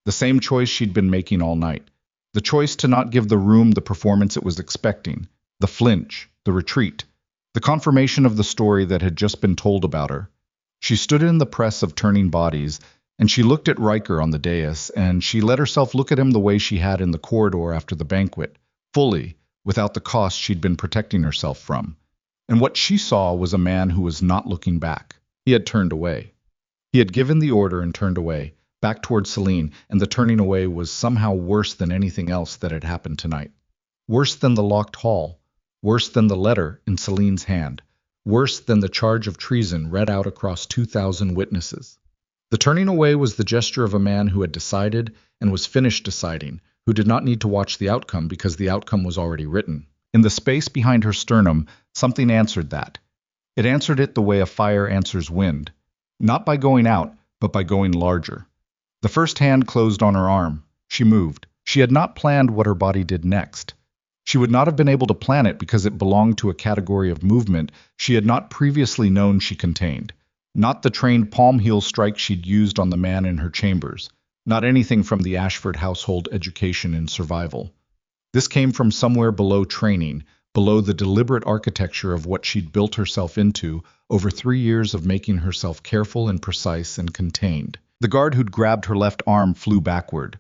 The same choice she'd been making all night. The choice to not give the room the performance it was expecting, the flinch, the retreat, the confirmation of the story that had just been told about her. She stood in the press of turning bodies, and she looked at Riker on the dais, and she let herself look at him the way she had in the corridor after the banquet, fully, without the cost she'd been protecting herself from. And what she saw was a man who was not looking back. He had turned away. He had given the order and turned away, back towards Celine, and the turning away was somehow worse than anything else that had happened tonight. Worse than the locked hall, worse than the letter in Celine's hand, worse than the charge of treason read out across 2,000 witnesses. The turning away was the gesture of a man who had decided and was finished deciding, who did not need to watch the outcome because the outcome was already written. In the space behind her sternum, something answered that. It answered it the way a fire answers wind, not by going out, but by going larger. The first hand closed on her arm. She moved. She had not planned what her body did next. She would not have been able to plan it because it belonged to a category of movement she had not previously known she contained. Not the trained palm heel strike she'd used on the man in her chambers. Not anything from the Ashford household education in survival. This came from somewhere below training, below the deliberate architecture of what she'd built herself into over 3 years of making herself careful and precise and contained. The guard who'd grabbed her left arm flew backward.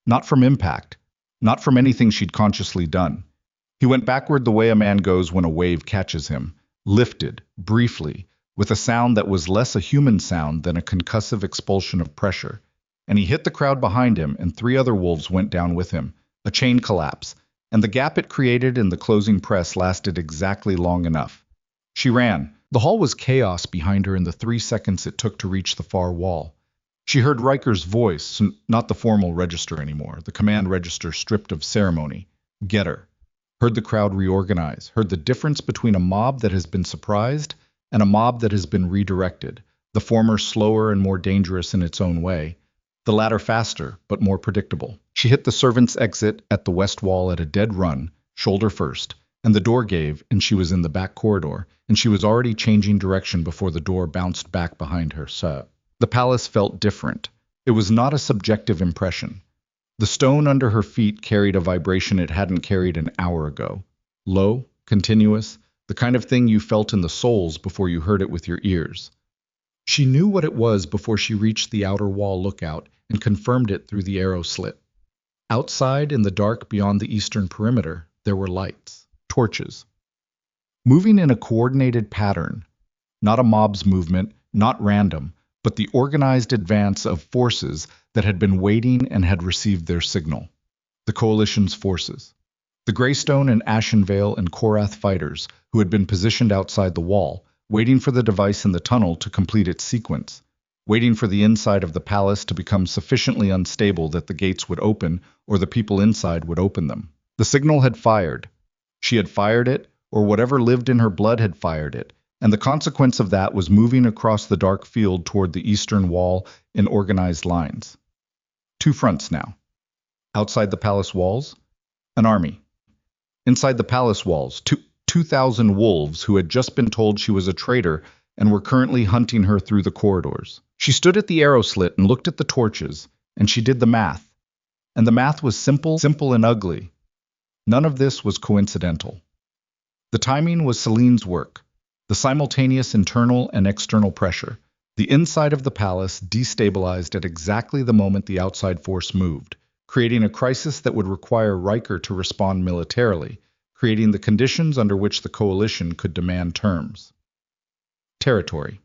Not from impact. Not from anything she'd consciously done. He went backward the way a man goes when a wave catches him. Lifted, briefly, with a sound that was less a human sound than a concussive expulsion of pressure. And he hit the crowd behind him, and 3 other wolves went down with him. A chain collapse, and the gap it created in the closing press lasted exactly long enough. She ran. The hall was chaos behind her in the 3 seconds it took to reach the far wall. She heard Riker's voice, not the formal register anymore, the command register stripped of ceremony. Get her. Heard the crowd reorganize, heard the difference between a mob that has been surprised and a mob that has been redirected, the former slower and more dangerous in its own way, the latter faster but more predictable. She hit the servants' exit at the west wall at a dead run, shoulder first, and the door gave, and she was in the back corridor, and she was already changing direction before the door bounced back behind her. The palace felt different. It was not a subjective impression. The stone under her feet carried a vibration it hadn't carried an hour ago. Low, continuous, the kind of thing you felt in the soles before you heard it with your ears. She knew what it was before she reached the outer wall lookout and confirmed it through the arrow slit. Outside, in the dark beyond the eastern perimeter, there were lights, torches. Moving in a coordinated pattern. Not a mob's movement, not random, but the organized advance of forces that had been waiting and had received their signal. The coalition's forces. The Greystone and Ashenvale and Korath fighters, who had been positioned outside the wall, waiting for the device in the tunnel to complete its sequence, waiting for the inside of the palace to become sufficiently unstable that the gates would open or the people inside would open them. The signal had fired. She had fired it, or whatever lived in her blood had fired it, and the consequence of that was moving across the dark field toward the eastern wall in organized lines. Two fronts now. Outside the palace walls, an army. Inside the palace walls, 2,000 wolves who had just been told she was a traitor and were currently hunting her through the corridors. She stood at the arrow slit and looked at the torches, and she did the math. And the math was simple and ugly. None of this was coincidental. The timing was Celine's work, the simultaneous internal and external pressure. The inside of the palace destabilized at exactly the moment the outside force moved, creating a crisis that would require Riker to respond militarily, creating the conditions under which the coalition could demand terms. Territory.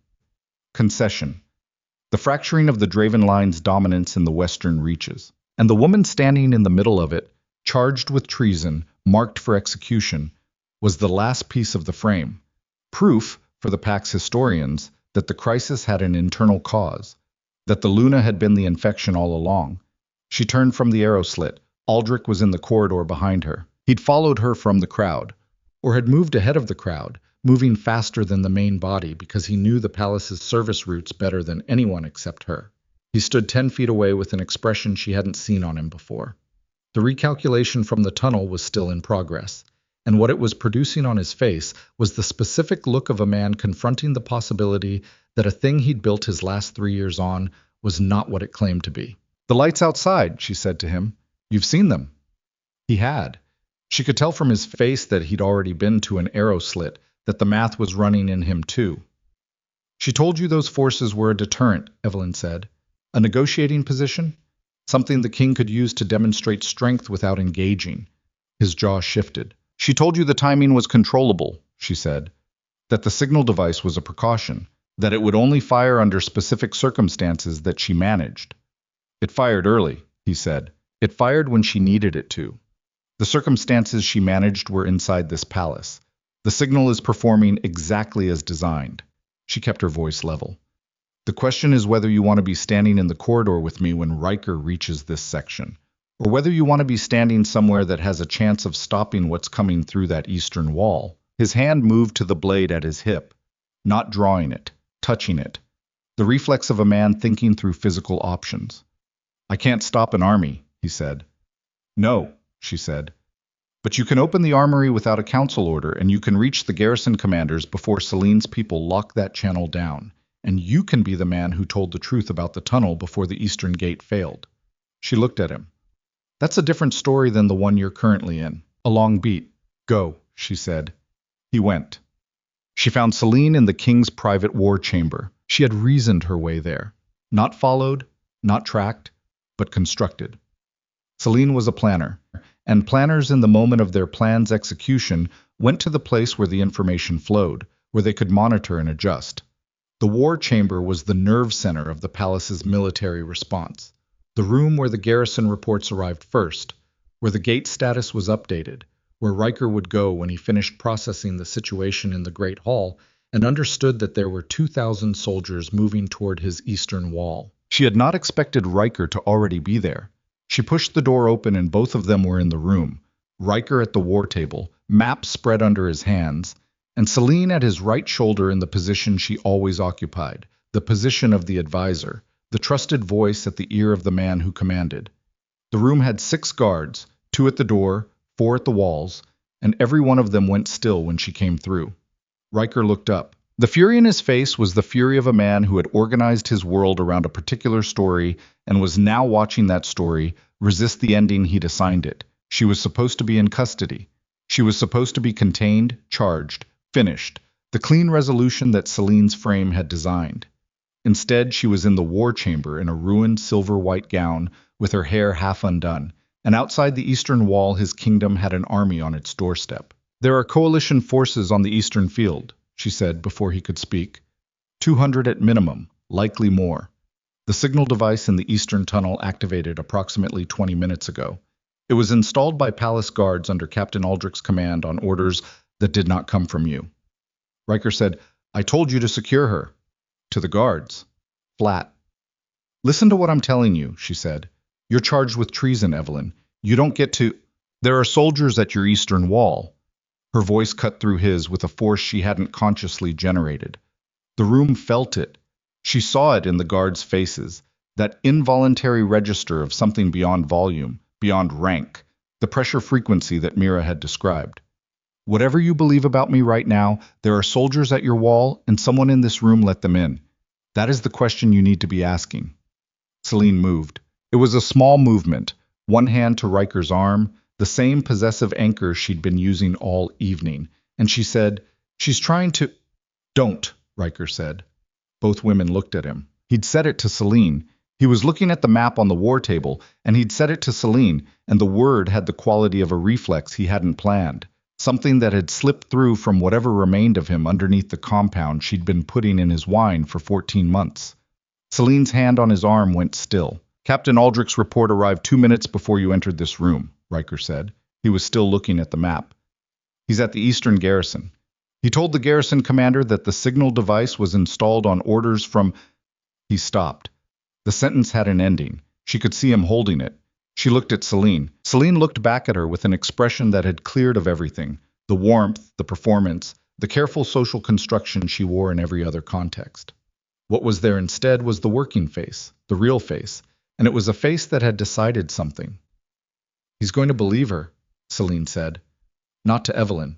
Concession. The fracturing of the Draven Line's dominance in the western reaches, and the woman standing in the middle of it, charged with treason, marked for execution, was the last piece of the frame. Proof, for the Pax historians, that the crisis had an internal cause, that the Luna had been the infection all along. She turned from the arrow slit. Aldrich was in the corridor behind her. He'd followed her from the crowd, or had moved ahead of the crowd, moving faster than the main body because he knew the palace's service routes better than anyone except her. He stood 10 feet away with an expression she hadn't seen on him before. The recalculation from the tunnel was still in progress, and what it was producing on his face was the specific look of a man confronting the possibility that a thing he'd built his last 3 years on was not what it claimed to be. "The lights outside," she said to him. "You've seen them." He had. She could tell from his face that he'd already been to an arrow slit, that the math was running in him too. "She told you those forces were a deterrent," Evelyn said. "A negotiating position? Something the king could use to demonstrate strength without engaging." His jaw shifted. "She told you the timing was controllable," she said. "That the signal device was a precaution, that it would only fire under specific circumstances that she managed." "It fired early," he said. "It fired when she needed it to. The circumstances she managed were inside this palace. The signal is performing exactly as designed." She kept her voice level. "The question is whether you want to be standing in the corridor with me when Riker reaches this section, or whether you want to be standing somewhere that has a chance of stopping what's coming through that eastern wall." His hand moved to the blade at his hip, not drawing it, touching it. The reflex of a man thinking through physical options. "I can't stop an army," he said. "No," she said. "But you can open the armory without a council order, and you can reach the garrison commanders before Celine's people lock that channel down. And you can be the man who told the truth about the tunnel before the eastern gate failed." She looked at him. "That's a different story than the one you're currently in. A long beat. Go," she said. He went. She found Celine in the king's private war chamber. She had reasoned her way there. Not followed, not tracked, but constructed. Celine was a planner, and planners in the moment of their plan's execution went to the place where the information flowed, where they could monitor and adjust. The war chamber was the nerve center of the palace's military response, the room where the garrison reports arrived first, where the gate status was updated, where Riker would go when he finished processing the situation in the Great Hall and understood that there were 2,000 soldiers moving toward his eastern wall. She had not expected Riker to already be there. She pushed the door open and both of them were in the room, Riker at the war table, maps spread under his hands, and Celine at his right shoulder in the position she always occupied, the position of the advisor, the trusted voice at the ear of the man who commanded. The room had 6 guards, 2 at the door, 4 at the walls, and every one of them went still when she came through. Riker looked up. The fury in his face was the fury of a man who had organized his world around a particular story and was now watching that story resist the ending he'd assigned it. She was supposed to be in custody. She was supposed to be contained, charged, finished, the clean resolution that Celine's frame had designed. Instead, she was in the war chamber in a ruined silver-white gown with her hair half undone, and outside the eastern wall his kingdom had an army on its doorstep. "There are coalition forces on the eastern field," she said before he could speak. 200 at minimum, likely more. The signal device in the eastern tunnel activated approximately 20 minutes ago. It was installed by palace guards under Captain Aldrich's command on orders that did not come from you. Riker said, I told you to secure her. To the guards. Flat. Listen to what I'm telling you, she said. You're charged with treason, Evelyn. You don't get to... There are soldiers at your eastern wall. Her voice cut through his with a force she hadn't consciously generated. The room felt it. She saw it in the guards' faces, that involuntary register of something beyond volume, beyond rank, the pressure frequency that Mira had described. Whatever you believe about me right now, there are soldiers at your wall, and someone in this room let them in. That is the question you need to be asking. Celine moved. It was a small movement, one hand to Riker's arm, the same possessive anchor she'd been using all evening, and she said, She's trying to... Don't, Riker said. Both women looked at him. He'd said it to Celine. He was looking at the map on the war table, and he'd said it to Celine, and the word had the quality of a reflex he hadn't planned, something that had slipped through from whatever remained of him underneath the compound she'd been putting in his wine for 14 months. Celine's hand on his arm went still. Captain Aldrich's report arrived 2 minutes before you entered this room, Riker said. He was still looking at the map. He's at the Eastern Garrison. He told the garrison commander that the signal device was installed on orders from... He stopped. The sentence had an ending. She could see him holding it. She looked at Celine. Celine looked back at her with an expression that had cleared of everything. The warmth, the performance, the careful social construction she wore in every other context. What was there instead was the working face, the real face, and it was a face that had decided something. He's going to believe her, Celine said. Not to Evelyn.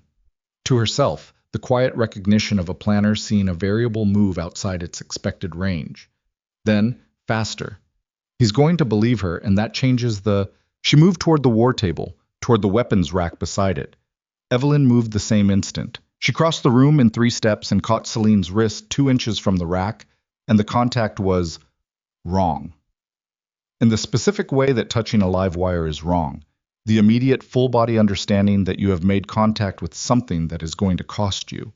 To herself, the quiet recognition of a planner seeing a variable move outside its expected range. Then, faster. He's going to believe her, and that changes the... She moved toward the war table, toward the weapons rack beside it. Evelyn moved the same instant. She crossed the room in 3 steps and caught Celine's wrist 2 inches from the rack, and the contact was wrong. In the specific way that touching a live wire is wrong, the immediate full-body understanding that you have made contact with something that is going to cost you.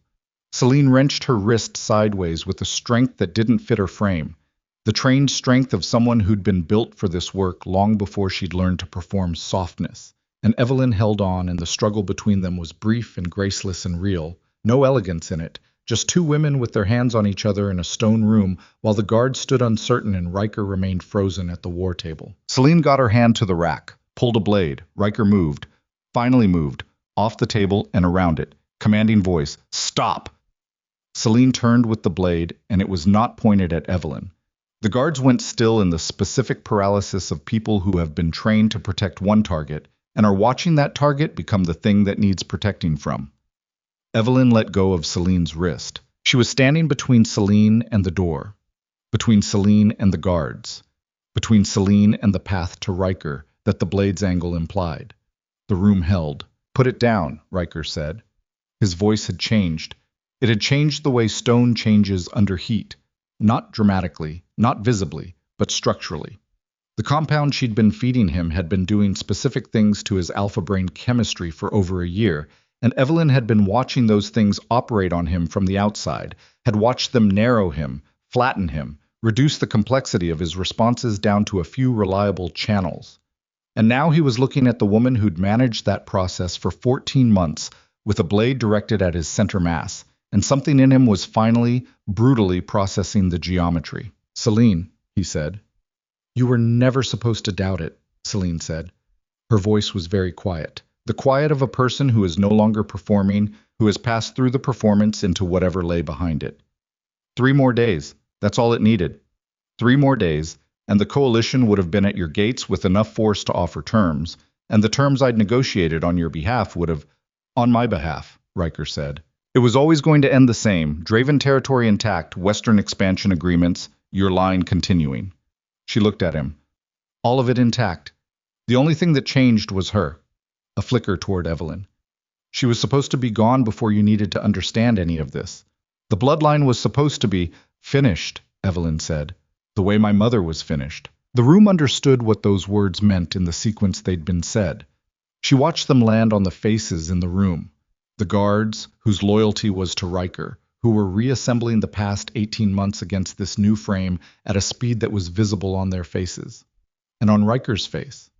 Celine wrenched her wrist sideways with a strength that didn't fit her frame, the trained strength of someone who'd been built for this work long before she'd learned to perform softness. And Evelyn held on, and the struggle between them was brief and graceless and real, no elegance in it, just 2 women with their hands on each other in a stone room while the guards stood uncertain and Riker remained frozen at the war table. Celine got her hand to the rack, pulled a blade. Riker moved, finally moved, off the table and around it, commanding voice, Stop! Celine turned with the blade, and it was not pointed at Evelyn. The guards went still in the specific paralysis of people who have been trained to protect one target and are watching that target become the thing that needs protecting from. Evelyn let go of Celine's wrist. She was standing between Celine and the door, between Celine and the guards, between Celine and the path to Riker that the blade's angle implied. The room held. Put it down, Riker said. His voice had changed. It had changed the way stone changes under heat, not dramatically, not visibly, but structurally. The compound she'd been feeding him had been doing specific things to his alpha brain chemistry for over a year, and Evelyn had been watching those things operate on him from the outside, had watched them narrow him, flatten him, reduce the complexity of his responses down to a few reliable channels. And now he was looking at the woman who'd managed that process for 14 months with a blade directed at his center mass, and something in him was finally, brutally processing the geometry. Celine, he said. You were never supposed to doubt it, Celine said. Her voice was very quiet. The quiet of a person who is no longer performing, who has passed through the performance into whatever lay behind it. 3 more days. That's all it needed. 3 more days, and the coalition would have been at your gates with enough force to offer terms, and the terms I'd negotiated on your behalf would have... On my behalf, Riker said. It was always going to end the same, Draven territory intact, Western expansion agreements, your line continuing. She looked at him. All of it intact. The only thing that changed was her. A flicker toward Evelyn. She was supposed to be gone before you needed to understand any of this. The bloodline was supposed to be finished, Evelyn said, the way my mother was finished. The room understood what those words meant in the sequence they'd been said. She watched them land on the faces in the room. The guards, whose loyalty was to Riker, who were reassembling the past 18 months against this new frame at a speed that was visible on their faces. And on Riker's face.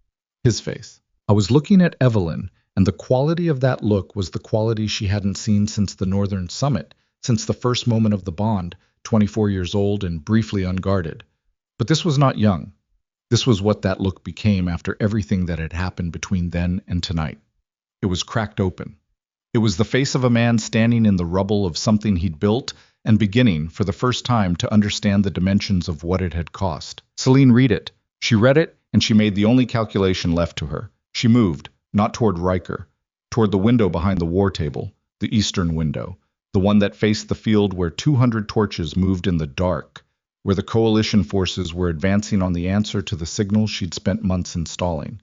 His face. I was looking at Evelyn, and the quality of that look was the quality she hadn't seen since the Northern Summit, since the first moment of the bond, 24 years old and briefly unguarded. But this was not young. This was what that look became after everything that had happened between then and tonight. It was cracked open. It was the face of a man standing in the rubble of something he'd built and beginning, for the first time, to understand the dimensions of what it had cost. Celine read it. She read it, and she made the only calculation left to her. She moved, not toward Riker, toward the window behind the war table, the eastern window, the one that faced the field where 200 torches moved in the dark, where the coalition forces were advancing on the answer to the signal she'd spent months installing.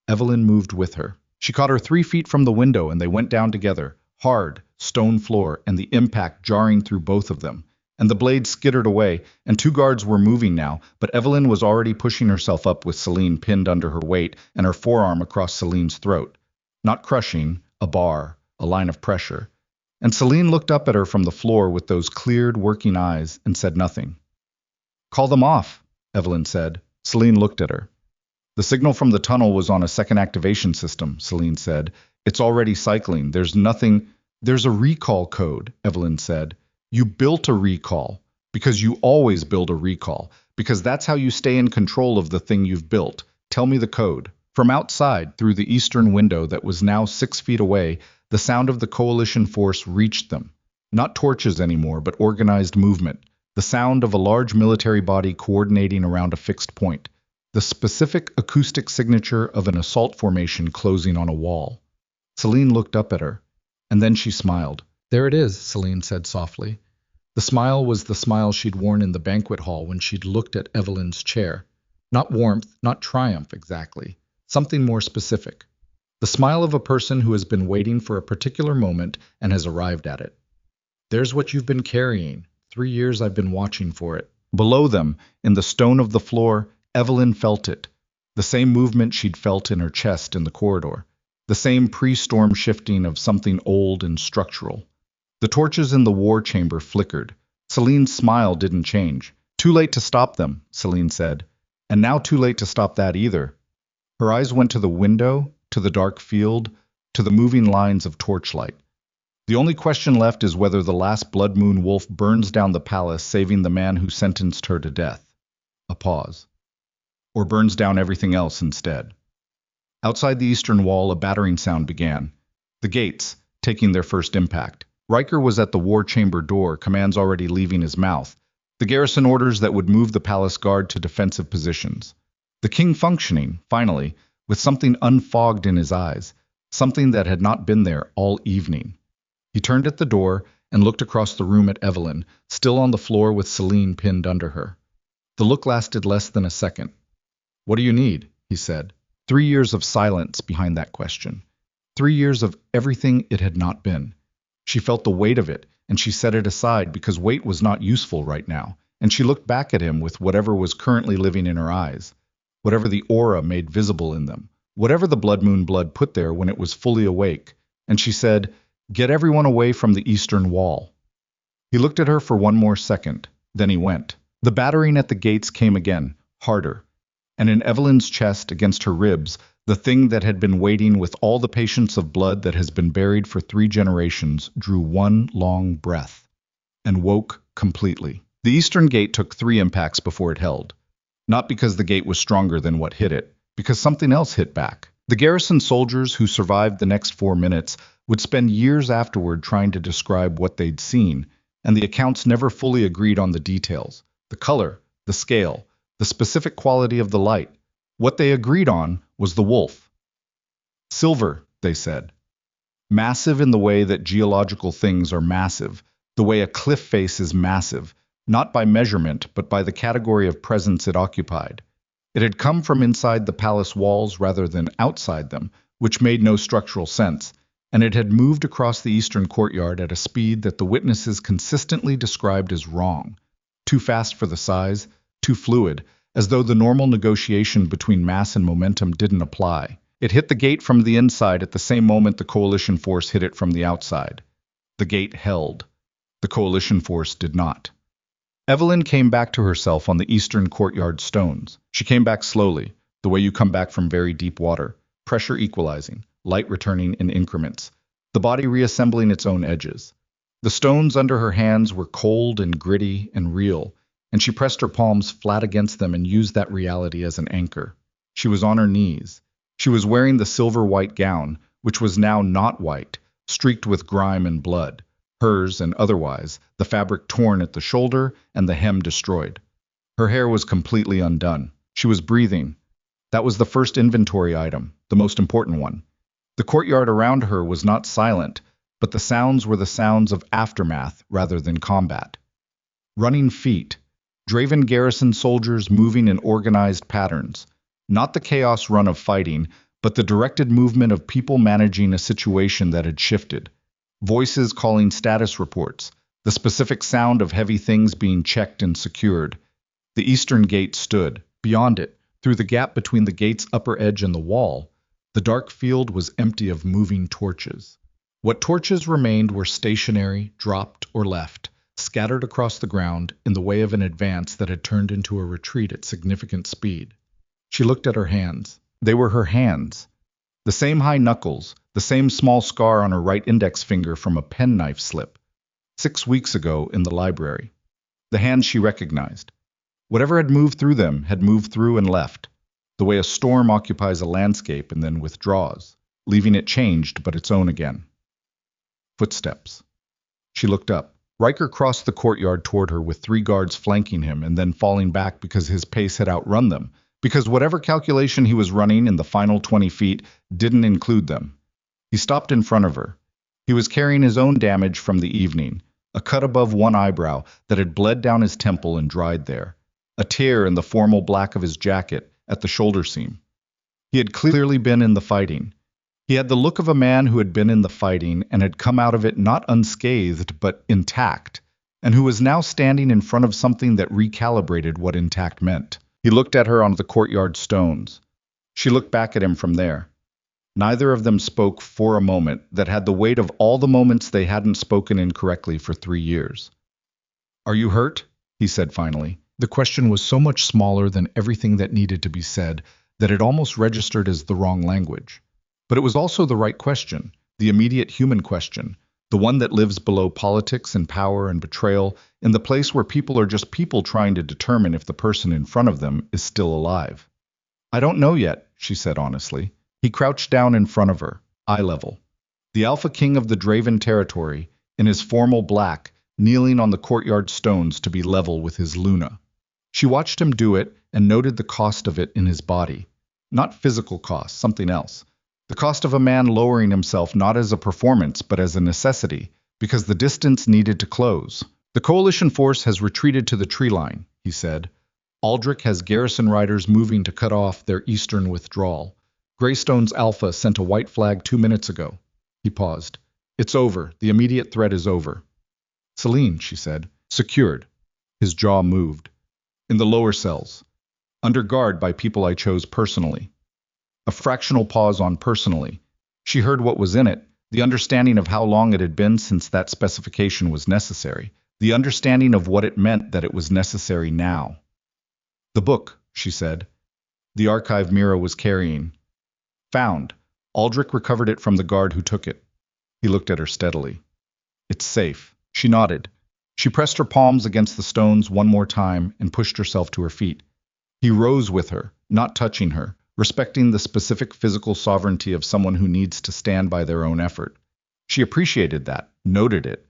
Evelyn moved with her. She caught her 3 feet from the window, and they went down together, hard, stone floor, and the impact jarring through both of them. And the blade skittered away, and 2 guards were moving now, but Evelyn was already pushing herself up with Celine pinned under her weight and her forearm across Celine's throat. Not crushing, a bar, a line of pressure. And Celine looked up at her from the floor with those cleared, working eyes and said nothing. "Call them off," Evelyn said. Celine looked at her. "The signal from the tunnel was on a second activation system," Celine said. "It's already cycling. There's nothing—" "There's a recall code," Evelyn said. "You built a recall, because you always build a recall, because that's how you stay in control of the thing you've built. Tell me the code." From outside, through the eastern window that was now 6 feet away, the sound of the coalition force reached them. Not torches anymore, but organized movement. The sound of a large military body coordinating around a fixed point. The specific acoustic signature of an assault formation closing on a wall. Celine looked up at her, and then she smiled. "There it is," Celine said softly. The smile was the smile she'd worn in the banquet hall when she'd looked at Evelyn's chair. Not warmth, not triumph exactly. Something more specific. The smile of a person who has been waiting for a particular moment and has arrived at it. "There's what you've been carrying. 3 years I've been watching for it." Below them, in the stone of the floor, Evelyn felt it. The same movement she'd felt in her chest in the corridor. The same pre-storm shifting of something old and structural. The torches in the war chamber flickered. Celine's smile didn't change. "Too late to stop them," Celine said. "And now too late to stop that either." Her eyes went to the window, to the dark field, to the moving lines of torchlight. "The only question left is whether the last blood moon wolf burns down the palace, saving the man who sentenced her to death." A pause. "Or burns down everything else instead." Outside the eastern wall, a battering sound began. The gates, taking their first impact. Riker was at the war chamber door, commands already leaving his mouth. The garrison orders that would move the palace guard to defensive positions. The king functioning, finally, with something unfogged in his eyes, something that had not been there all evening. He turned at the door and looked across the room at Evelyn, still on the floor with Celine pinned under her. The look lasted less than a second. "What do you need?" he said. 3 years of silence behind that question. 3 years of everything it had not been. She felt the weight of it, and she set it aside because weight was not useful right now, and she looked back at him with whatever was currently living in her eyes, whatever the aura made visible in them, whatever the blood moon blood put there when it was fully awake, and she said, "Get everyone away from the eastern wall." He looked at her for one more second, then he went. The battering at the gates came again, harder. And in Evelyn's chest, against her ribs, the thing that had been waiting with all the patience of blood that has been buried for 3 generations drew one long breath and woke completely. The eastern gate took 3 impacts before it held. Not because the gate was stronger than what hit it, because something else hit back. The garrison soldiers who survived the next 4 minutes would spend years afterward trying to describe what they'd seen, and the accounts never fully agreed on the details, the color, the scale, the specific quality of the light. What they agreed on was the wolf. Silver, they said. Massive in the way that geological things are massive, the way a cliff face is massive, not by measurement, but by the category of presence it occupied. It had come from inside the palace walls rather than outside them, which made no structural sense, and it had moved across the eastern courtyard at a speed that the witnesses consistently described as wrong. Too fast for the size, too fluid, as though the normal negotiation between mass and momentum didn't apply. It hit the gate from the inside at the same moment the coalition force hit it from the outside. The gate held. The coalition force did not. Evelyn came back to herself on the eastern courtyard stones. She came back slowly, the way you come back from very deep water. pressure equalizing, light returning in increments, the body reassembling its own edges. The stones under her hands were cold and gritty and real, and she pressed her palms flat against them and used that reality as an anchor. She was on her knees. She was wearing the silver-white gown, which was now not white, streaked with grime and blood, hers and otherwise, the fabric torn at the shoulder and the hem destroyed. Her hair was completely undone. She was breathing. That was the first inventory item, the most important one. The courtyard around her was not silent, but the sounds were the sounds of aftermath rather than combat. Running feet, Draven garrison soldiers moving in organized patterns, not the chaos run of fighting, but the directed movement of people managing a situation that had shifted. Voices calling status reports, the specific sound of heavy things being checked and secured. The eastern gate stood. Beyond it, through the gap between the gate's upper edge and the wall, the dark field was empty of moving torches. What torches remained were stationary, dropped, or left, scattered across the ground in the way of an advance that had turned into a retreat at significant speed. She looked at her hands. They were her hands. The same high knuckles, the same small scar on her right index finger from a penknife slip. 6 weeks ago in the library. The hands she recognized. Whatever had moved through them had moved through and left, the way a storm occupies a landscape and then withdraws, leaving it changed but its own again. Footsteps. She looked up. Riker crossed the courtyard toward her with 3 guards flanking him and then falling back because his pace had outrun them, because whatever calculation he was running in the final 20 feet didn't include them. He stopped in front of her. He was carrying his own damage from the evening, a cut above one eyebrow that had bled down his temple and dried there, a tear in the formal black of his jacket at the shoulder seam. He had clearly been in the fighting. He had the look of a man who had been in the fighting and had come out of it not unscathed but intact, and who was now standing in front of something that recalibrated what intact meant. He looked at her on the courtyard stones. She looked back at him from there. Neither of them spoke for a moment that had the weight of all the moments they hadn't spoken incorrectly for 3 years. "Are you hurt?" he said finally. The question was so much smaller than everything that needed to be said that it almost registered as the wrong language. But it was also the right question, the immediate human question, the one that lives below politics and power and betrayal, in the place where people are just people trying to determine if the person in front of them is still alive. "I don't know yet," she said honestly. He crouched down in front of her, eye level. The Alpha King of the Draven territory, in his formal black, kneeling on the courtyard stones to be level with his Luna. She watched him do it and noted the cost of it in his body. Not physical cost, something else. The cost of a man lowering himself not as a performance but as a necessity, because the distance needed to close. "The coalition force has retreated to the tree line," he said. "Aldrich has garrison riders moving to cut off their eastern withdrawal. Greystone's Alpha sent a white flag 2 minutes ago." He paused. "It's over. The immediate threat is over." "Celine," she said. "Secured." His jaw moved. "In the lower cells. Under guard by people I chose personally." A fractional pause on personally. She heard what was in it, the understanding of how long it had been since that specification was necessary, the understanding of what it meant that it was necessary now. "The book," she said. "The archive Mira was carrying." "Found. Aldrich recovered it from the guard who took it." He looked at her steadily. "It's safe." She nodded. She pressed her palms against the stones one more time and pushed herself to her feet. He rose with her, not touching her, respecting the specific physical sovereignty of someone who needs to stand by their own effort. She appreciated that, noted it.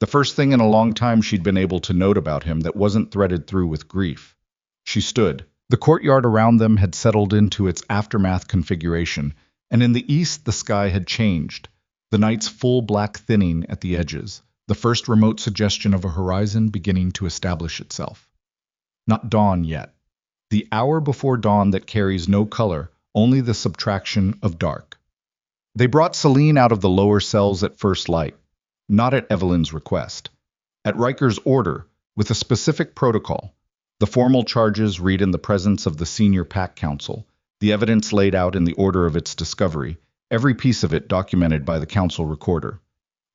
The first thing in a long time she'd been able to note about him that wasn't threaded through with grief. She stood. The courtyard around them had settled into its aftermath configuration, and in the east the sky had changed, the night's full black thinning at the edges, the first remote suggestion of a horizon beginning to establish itself. Not dawn yet. The hour before dawn that carries no color, only the subtraction of dark. They brought Celine out of the lower cells at first light, not at Evelyn's request. At Riker's order, with a specific protocol. The formal charges read in the presence of the senior pack council, the evidence laid out in the order of its discovery, every piece of it documented by the council recorder.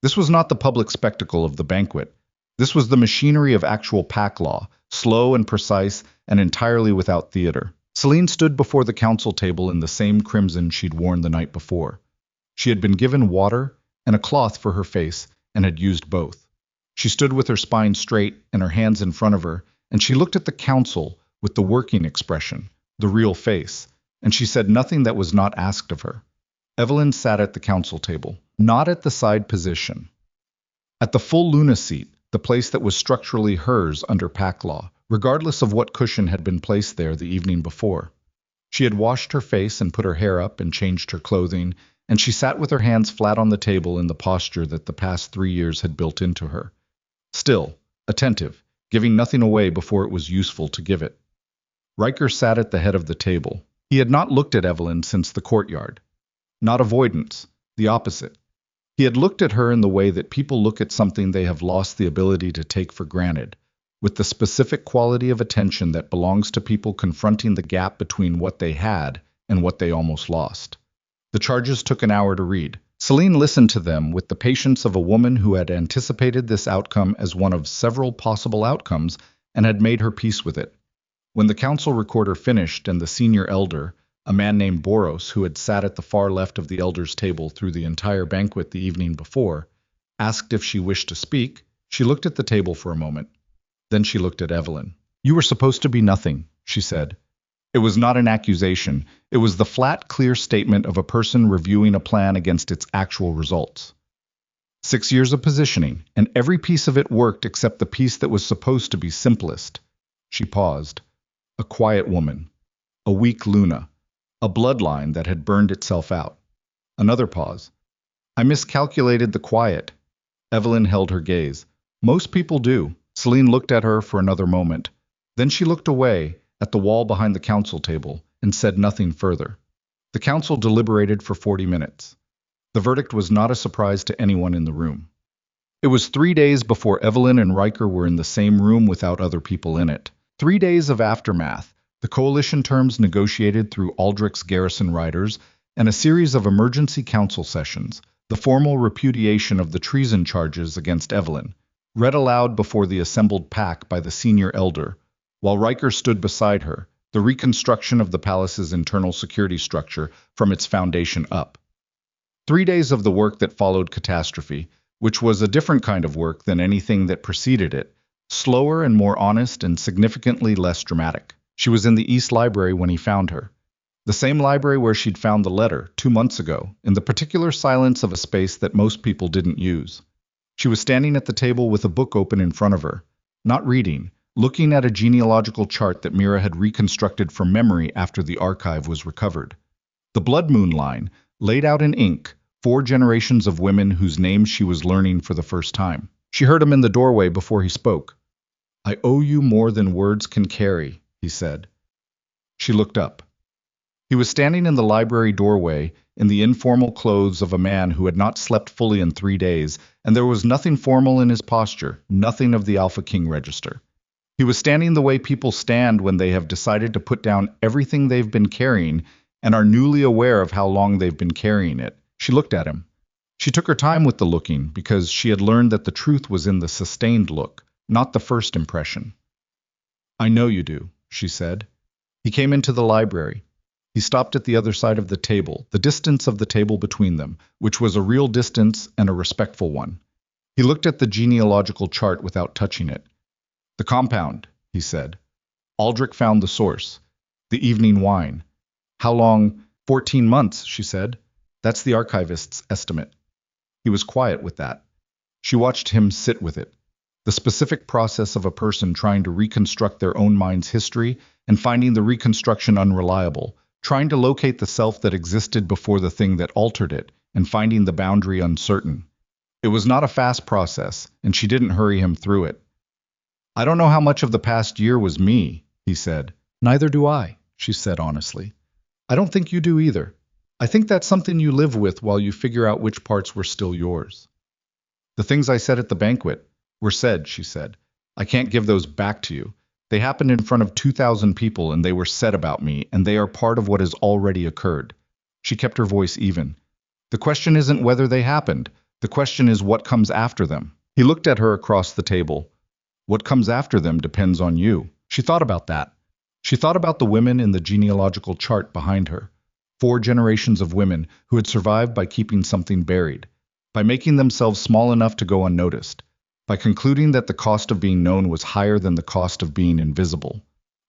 This was not the public spectacle of the banquet. This was the machinery of actual pack law, slow and precise and entirely without theater. Celine stood before the council table in the same crimson she'd worn the night before. She had been given water and a cloth for her face and had used both. She stood with her spine straight and her hands in front of her, and she looked at the council with the working expression, the real face, and she said nothing that was not asked of her. Evelyn sat at the council table, not at the side position. At the full Luna seat, the place that was structurally hers under pack law, regardless of what cushion had been placed there the evening before. She had washed her face and put her hair up and changed her clothing, and she sat with her hands flat on the table in the posture that the past 3 years had built into her. Still, attentive, giving nothing away before it was useful to give it. Riker sat at the head of the table. He had not looked at Evelyn since the courtyard. Not avoidance, the opposite. He had looked at her in the way that people look at something they have lost the ability to take for granted, with the specific quality of attention that belongs to people confronting the gap between what they had and what they almost lost. The charges took an hour to read. Celine listened to them with the patience of a woman who had anticipated this outcome as one of several possible outcomes and had made her peace with it. When the council recorder finished and the senior elder, a man named Boros who had sat at the far left of the elders' table through the entire banquet the evening before, asked if she wished to speak, she looked at the table for a moment. Then she looked at Evelyn. "You were supposed to be nothing," she said. It was not an accusation. It was the flat, clear statement of a person reviewing a plan against its actual results. 6 years of positioning, and every piece of it worked except the piece that was supposed to be simplest. She paused. A quiet woman. A weak Luna. A bloodline that had burned itself out. Another pause. I miscalculated the quiet. Evelyn held her gaze. Most people do. Celine looked at her for another moment. Then she looked away, at the wall behind the council table, and said nothing further. The council deliberated for 40 minutes. The verdict was not a surprise to anyone in the room. It was 3 days before Evelyn and Riker were in the same room without other people in it. 3 days of aftermath, the coalition terms negotiated through Aldrich's garrison riders, and a series of emergency council sessions, the formal repudiation of the treason charges against Evelyn, read aloud before the assembled pack by the senior elder, while Riker stood beside her, the reconstruction of the palace's internal security structure from its foundation up. 3 days of the work that followed catastrophe, which was a different kind of work than anything that preceded it, slower and more honest and significantly less dramatic. She was in the East Library when he found her. The same library where she'd found the letter 2 months ago, in the particular silence of a space that most people didn't use. She was standing at the table with a book open in front of her, not reading, looking at a genealogical chart that Mira had reconstructed from memory after the archive was recovered. The blood moon line, laid out in ink, 4 generations of women whose names she was learning for the first time. She heard him in the doorway before he spoke. I owe you more than words can carry, he said. She looked up. He was standing in the library doorway in the informal clothes of a man who had not slept fully in 3 days, and there was nothing formal in his posture, nothing of the Alpha King register. He was standing the way people stand when they have decided to put down everything they've been carrying and are newly aware of how long they've been carrying it. She looked at him. She took her time with the looking because she had learned that the truth was in the sustained look, not the first impression. I know you do, she said. He came into the library. He stopped at the other side of the table, the distance of the table between them, which was a real distance and a respectful one. He looked at the genealogical chart without touching it. The compound, he said. Aldrich found the source. The evening wine. How long? 14 months, she said. That's the archivist's estimate. He was quiet with that. She watched him sit with it. The specific process of a person trying to reconstruct their own mind's history and finding the reconstruction unreliable, trying to locate the self that existed before the thing that altered it, and finding the boundary uncertain. It was not a fast process, and she didn't hurry him through it. I don't know how much of the past year was me, he said. Neither do I, she said honestly. I don't think you do either. I think that's something you live with while you figure out which parts were still yours. The things I said at the banquet were said, she said. I can't give those back to you. They happened in front of 2,000 people and they were said about me, and they are part of what has already occurred. She kept her voice even. The question isn't whether they happened. The question is what comes after them. He looked at her across the table. What comes after them depends on you. She thought about that. She thought about the women in the genealogical chart behind her. 4 generations of women who had survived by keeping something buried, by making themselves small enough to go unnoticed, by concluding that the cost of being known was higher than the cost of being invisible.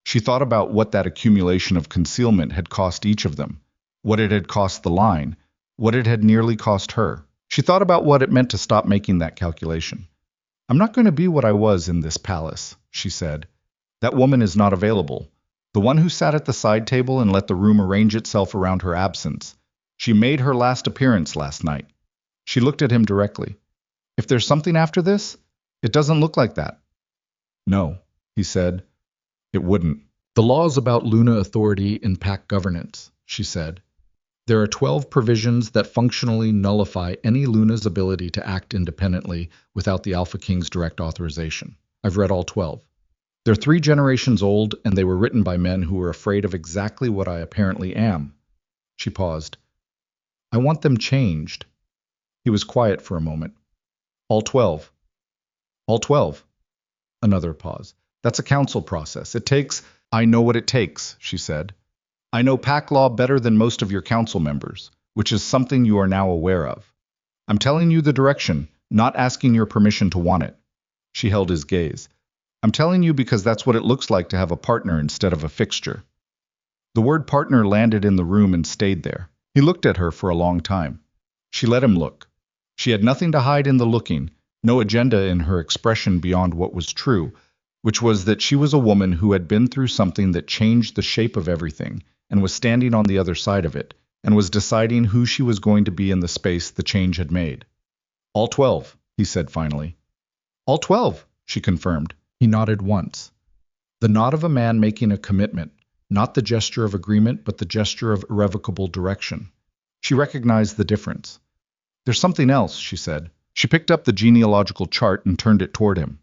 She thought about what that accumulation of concealment had cost each of them, what it had cost the line, what it had nearly cost her. She thought about what it meant to stop making that calculation. "I'm not going to be what I was in this palace," she said. "That woman is not available. The one who sat at the side table and let the room arrange itself around her absence. She made her last appearance last night." She looked at him directly. "If there's something after this, it doesn't look like that." "No," he said. "It wouldn't." "The laws about Luna authority in pack governance," she said. "There are 12 provisions that functionally nullify any Luna's ability to act independently without the Alpha King's direct authorization. I've read all 12. They're 3 generations old, and they were written by men who were afraid of exactly what I apparently am." She paused. "I want them changed." He was quiet for a moment. "All 12. All 12. Another pause. "That's a council process. It takes—" "I know what it takes," she said. "I know pack law better than most of your council members, which is something you are now aware of. I'm telling you the direction, not asking your permission to want it." She held his gaze. "I'm telling you because that's what it looks like to have a partner instead of a fixture." The word partner landed in the room and stayed there. He looked at her for a long time. She let him look. She had nothing to hide in the looking, no agenda in her expression beyond what was true, which was that she was a woman who had been through something that changed the shape of everything, and was standing on the other side of it, and was deciding who she was going to be in the space the change had made. "All 12, he said finally. "All 12, she confirmed. He nodded once. The nod of a man making a commitment, not the gesture of agreement, but the gesture of irrevocable direction. She recognized the difference. "There's something else," she said. She picked up the genealogical chart and turned it toward him.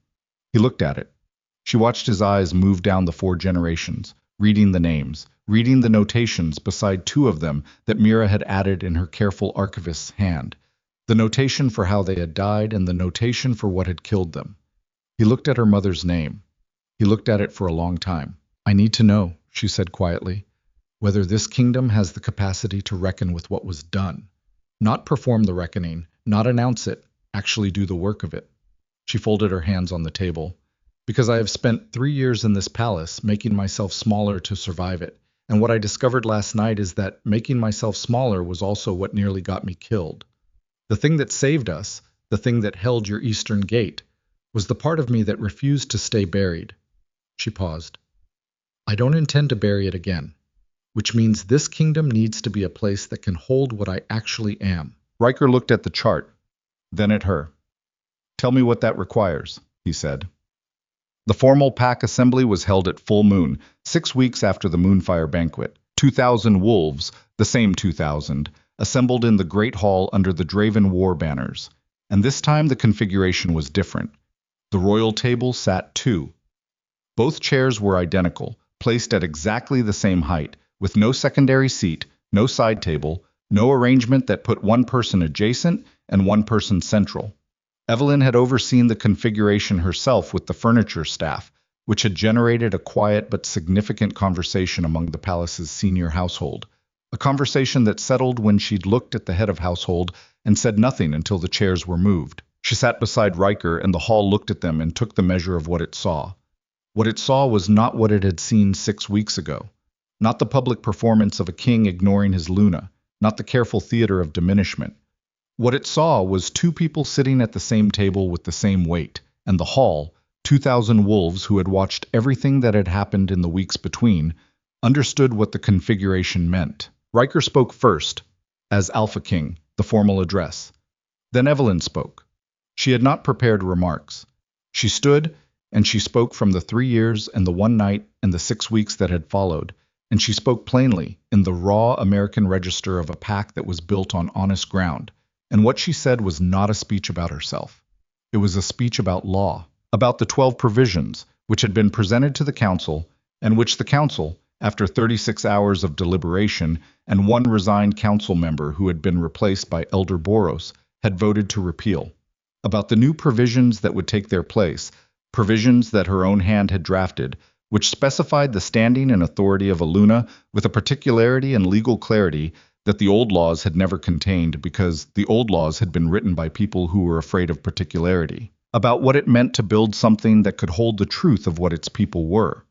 He looked at it. She watched his eyes move down the 4 generations, reading the names, reading the notations beside 2 of them that Mira had added in her careful archivist's hand, the notation for how they had died and the notation for what had killed them. He looked at her mother's name. He looked at it for a long time. "I need to know," she said quietly, "whether this kingdom has the capacity to reckon with what was done. Not perform the reckoning, not announce it, actually do the work of it." She folded her hands on the table. "Because I have spent 3 years in this palace, making myself smaller to survive it. And what I discovered last night is that making myself smaller was also what nearly got me killed. The thing that saved us, the thing that held your eastern gate, was the part of me that refused to stay buried." She paused. "I don't intend to bury it again, which means this kingdom needs to be a place that can hold what I actually am." Riker looked at the chart, then at her. "Tell me what that requires," he said. The formal pack assembly was held at full moon, 6 weeks after the Moonfire banquet. 2,000 wolves, the same 2,000, assembled in the great hall under the Draven war banners. And this time the configuration was different. The royal table sat 2. Both chairs were identical, placed at exactly the same height, with no secondary seat, no side table, no arrangement that put one person adjacent and one person central. Evelyn had overseen the configuration herself with the furniture staff, which had generated a quiet but significant conversation among the palace's senior household. A conversation that settled when she'd looked at the head of household and said nothing until the chairs were moved. She sat beside Riker, and the hall looked at them and took the measure of what it saw. What it saw was not what it had seen 6 weeks ago. Not the public performance of a king ignoring his Luna, not the careful theater of diminishment. What it saw was 2 people sitting at the same table with the same weight, and the hall, 2,000 wolves who had watched everything that had happened in the weeks between, understood what the configuration meant. Riker spoke first, as Alpha King, the formal address. Then Evelyn spoke. She had not prepared remarks. She stood, and she spoke from the 3 years and the 1 night and the 6 weeks that had followed, and she spoke plainly, in the raw American register of a pack that was built on honest ground. And what she said was not a speech about herself. It was a speech about law, about the 12 provisions, which had been presented to the council, and which the council, after 36 hours of deliberation and 1 resigned council member who had been replaced by Elder Boros, had voted to repeal. About the new provisions that would take their place, provisions that her own hand had drafted, which specified the standing and authority of Aluna with a particularity and legal clarity that the old laws had never contained because the old laws had been written by people who were afraid of particularity, about what it meant to build something that could hold the truth of what its people were.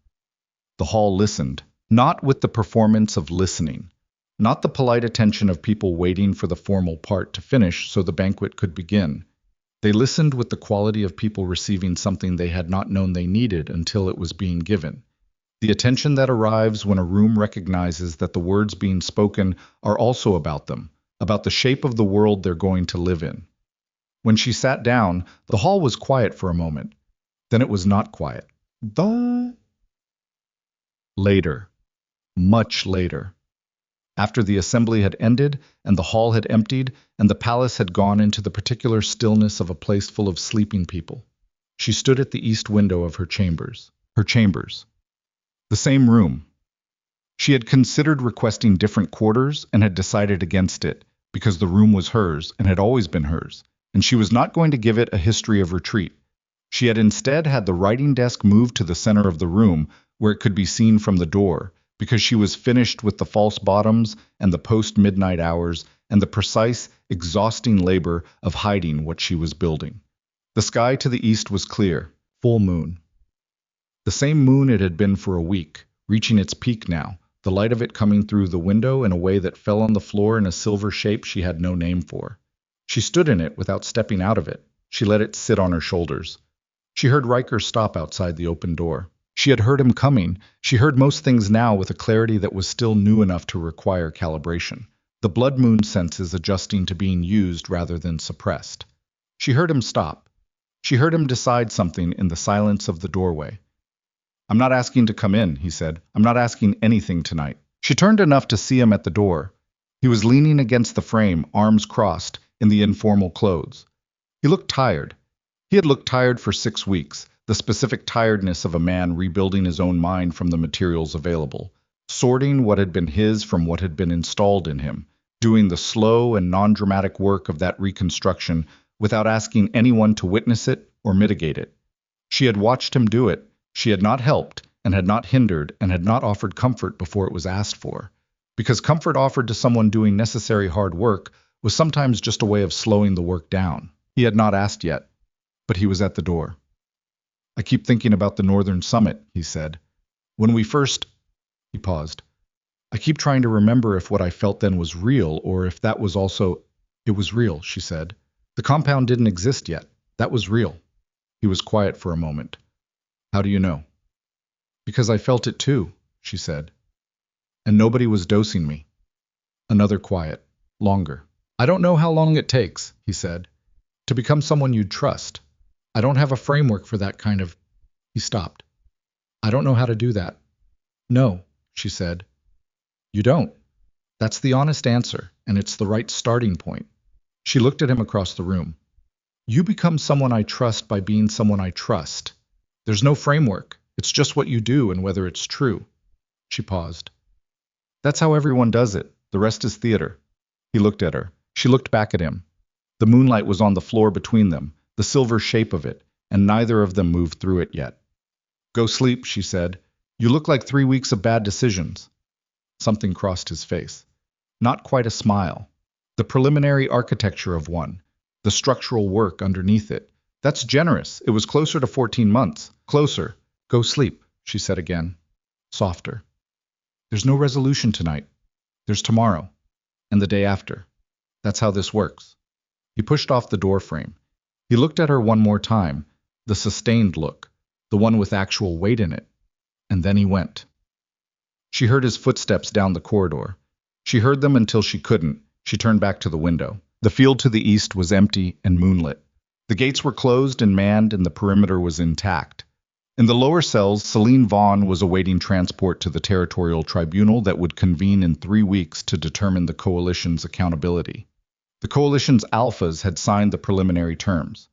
The hall listened, not with the performance of listening, not the polite attention of people waiting for the formal part to finish so the banquet could begin. They listened with the quality of people receiving something they had not known they needed until it was being given. The attention that arrives when a room recognizes that the words being spoken are also about them, about the shape of the world they're going to live in. When she sat down, the hall was quiet for a moment. Then it was not quiet. Later, much later, after the assembly had ended and the hall had emptied and the palace had gone into the particular stillness of a place full of sleeping people, she stood at the east window of her chambers. The same room. She had considered requesting different quarters and had decided against it because the room was hers and had always been hers, and she was not going to give it a history of retreat. She had instead had the writing desk moved to the center of the room where it could be seen from the door, because she was finished with the false bottoms and the post-midnight hours and the precise, exhausting labor of hiding what she was building. The sky to the east was clear, full moon. The same moon it had been for a week, reaching its peak now, the light of it coming through the window in a way that fell on the floor in a silver shape she had no name for. She stood in it without stepping out of it. She let it sit on her shoulders. She heard Riker stop outside the open door. She had heard him coming. She heard most things now with a clarity that was still new enough to require calibration, the blood moon senses adjusting to being used rather than suppressed. She heard him stop. She heard him decide something in the silence of the doorway. "I'm not asking to come in," he said. "I'm not asking anything tonight." She turned enough to see him at the door. He was leaning against the frame, arms crossed, in the informal clothes. He looked tired. He had looked tired for 6 weeks, the specific tiredness of a man rebuilding his own mind from the materials available, sorting what had been his from what had been installed in him, doing the slow and non-dramatic work of that reconstruction without asking anyone to witness it or mitigate it. She had watched him do it. She had not helped, and had not hindered, and had not offered comfort before it was asked for, because comfort offered to someone doing necessary hard work was sometimes just a way of slowing the work down. He had not asked yet, but he was at the door. "I keep thinking about the Northern Summit," he said. "When we first—" He paused. "I keep trying to remember if what I felt then was real, or if that was also—" "It was real," she said. "The compound didn't exist yet. That was real." He was quiet for a moment. "How do you know?" "Because I felt it too," she said. "And nobody was dosing me." Another quiet. Longer. "I don't know how long it takes," he said, "to become someone you'd trust. I don't have a framework for that kind of—" He stopped. "I don't know how to do that." "No," she said. "You don't. That's the honest answer, and it's the right starting point." She looked at him across the room. "You become someone I trust by being someone I trust. There's no framework. It's just what you do and whether it's true." She paused. "That's how everyone does it. The rest is theater." He looked at her. She looked back at him. The moonlight was on the floor between them, the silver shape of it, and neither of them moved through it yet. "Go sleep," she said. "You look like 3 weeks of bad decisions." Something crossed his face. Not quite a smile. The preliminary architecture of one. The structural work underneath it. "That's generous. It was closer to 14 months. Closer." "Go sleep," she said again. Softer. "There's no resolution tonight. There's tomorrow. And the day after. That's how this works." He pushed off the door frame. He looked at her one more time, the sustained look, the one with actual weight in it. And then he went. She heard his footsteps down the corridor. She heard them until she couldn't. She turned back to the window. The field to the east was empty and moonlit. The gates were closed and manned, and the perimeter was intact. In the lower cells, Celine Vaughn was awaiting transport to the territorial tribunal that would convene in 3 weeks to determine the coalition's accountability. The coalition's alphas had signed the preliminary terms.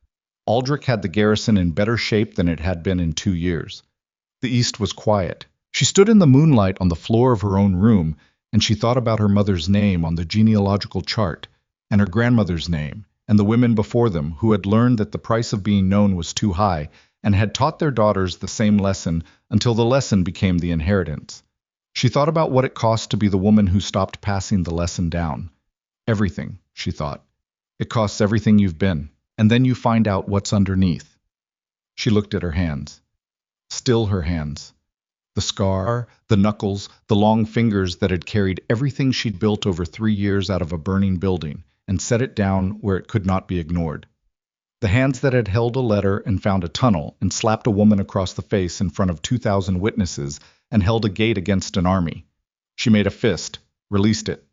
Aldrich had the garrison in better shape than it had been in 2 years. The east was quiet. She stood in the moonlight on the floor of her own room, and she thought about her mother's name on the genealogical chart, and her grandmother's name, and the women before them who had learned that the price of being known was too high, and had taught their daughters the same lesson until the lesson became the inheritance. She thought about what it cost to be the woman who stopped passing the lesson down. Everything, she thought. It costs everything you've been, and then you find out what's underneath. She looked at her hands. Still her hands. The scar, the knuckles, the long fingers that had carried everything she'd built over 3 years out of a burning building and set it down where it could not be ignored. The hands that had held a letter and found a tunnel and slapped a woman across the face in front of 2,000 witnesses and held a gate against an army. She made a fist, released it.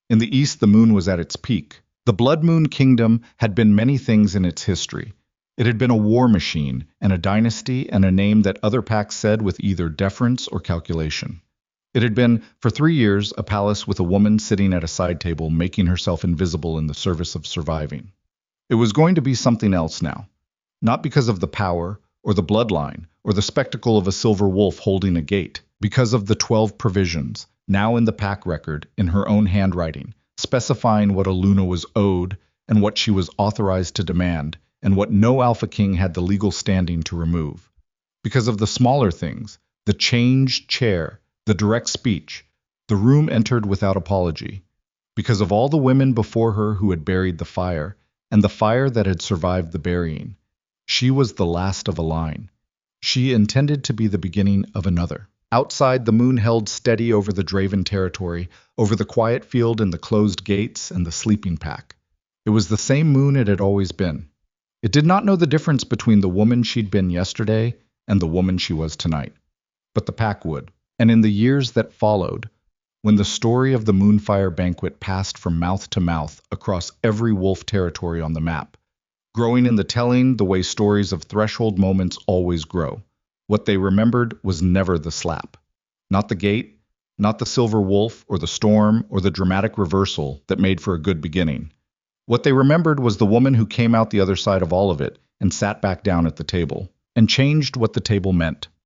In the east, the moon was at its peak. The Blood Moon Kingdom had been many things in its history. It had been a war machine, and a dynasty, and a name that other packs said with either deference or calculation. It had been, for 3 years, a palace with a woman sitting at a side table making herself invisible in the service of surviving. It was going to be something else now. Not because of the power, or the bloodline, or the spectacle of a silver wolf holding a gate. Because of the 12 provisions, now in the pack record, in her own handwriting, specifying what a Luna was owed, and what she was authorized to demand, and what no Alpha King had the legal standing to remove. Because of the smaller things, the changed chair, the direct speech, the room entered without apology. Because of all the women before her who had buried the fire, and the fire that had survived the burying. She was the last of a line. She intended to be the beginning of another. Outside, the moon held steady over the Draven territory, over the quiet field and the closed gates and the sleeping pack. It was the same moon it had always been. It did not know the difference between the woman she'd been yesterday and the woman she was tonight. But the pack would. And in the years that followed, when the story of the Moonfire Banquet passed from mouth to mouth across every wolf territory on the map, growing in the telling the way stories of threshold moments always grow, what they remembered was never the slap. Not the gate, not the silver wolf or the storm or the dramatic reversal that made for a good beginning. What they remembered was the woman who came out the other side of all of it and sat back down at the table, and changed what the table meant.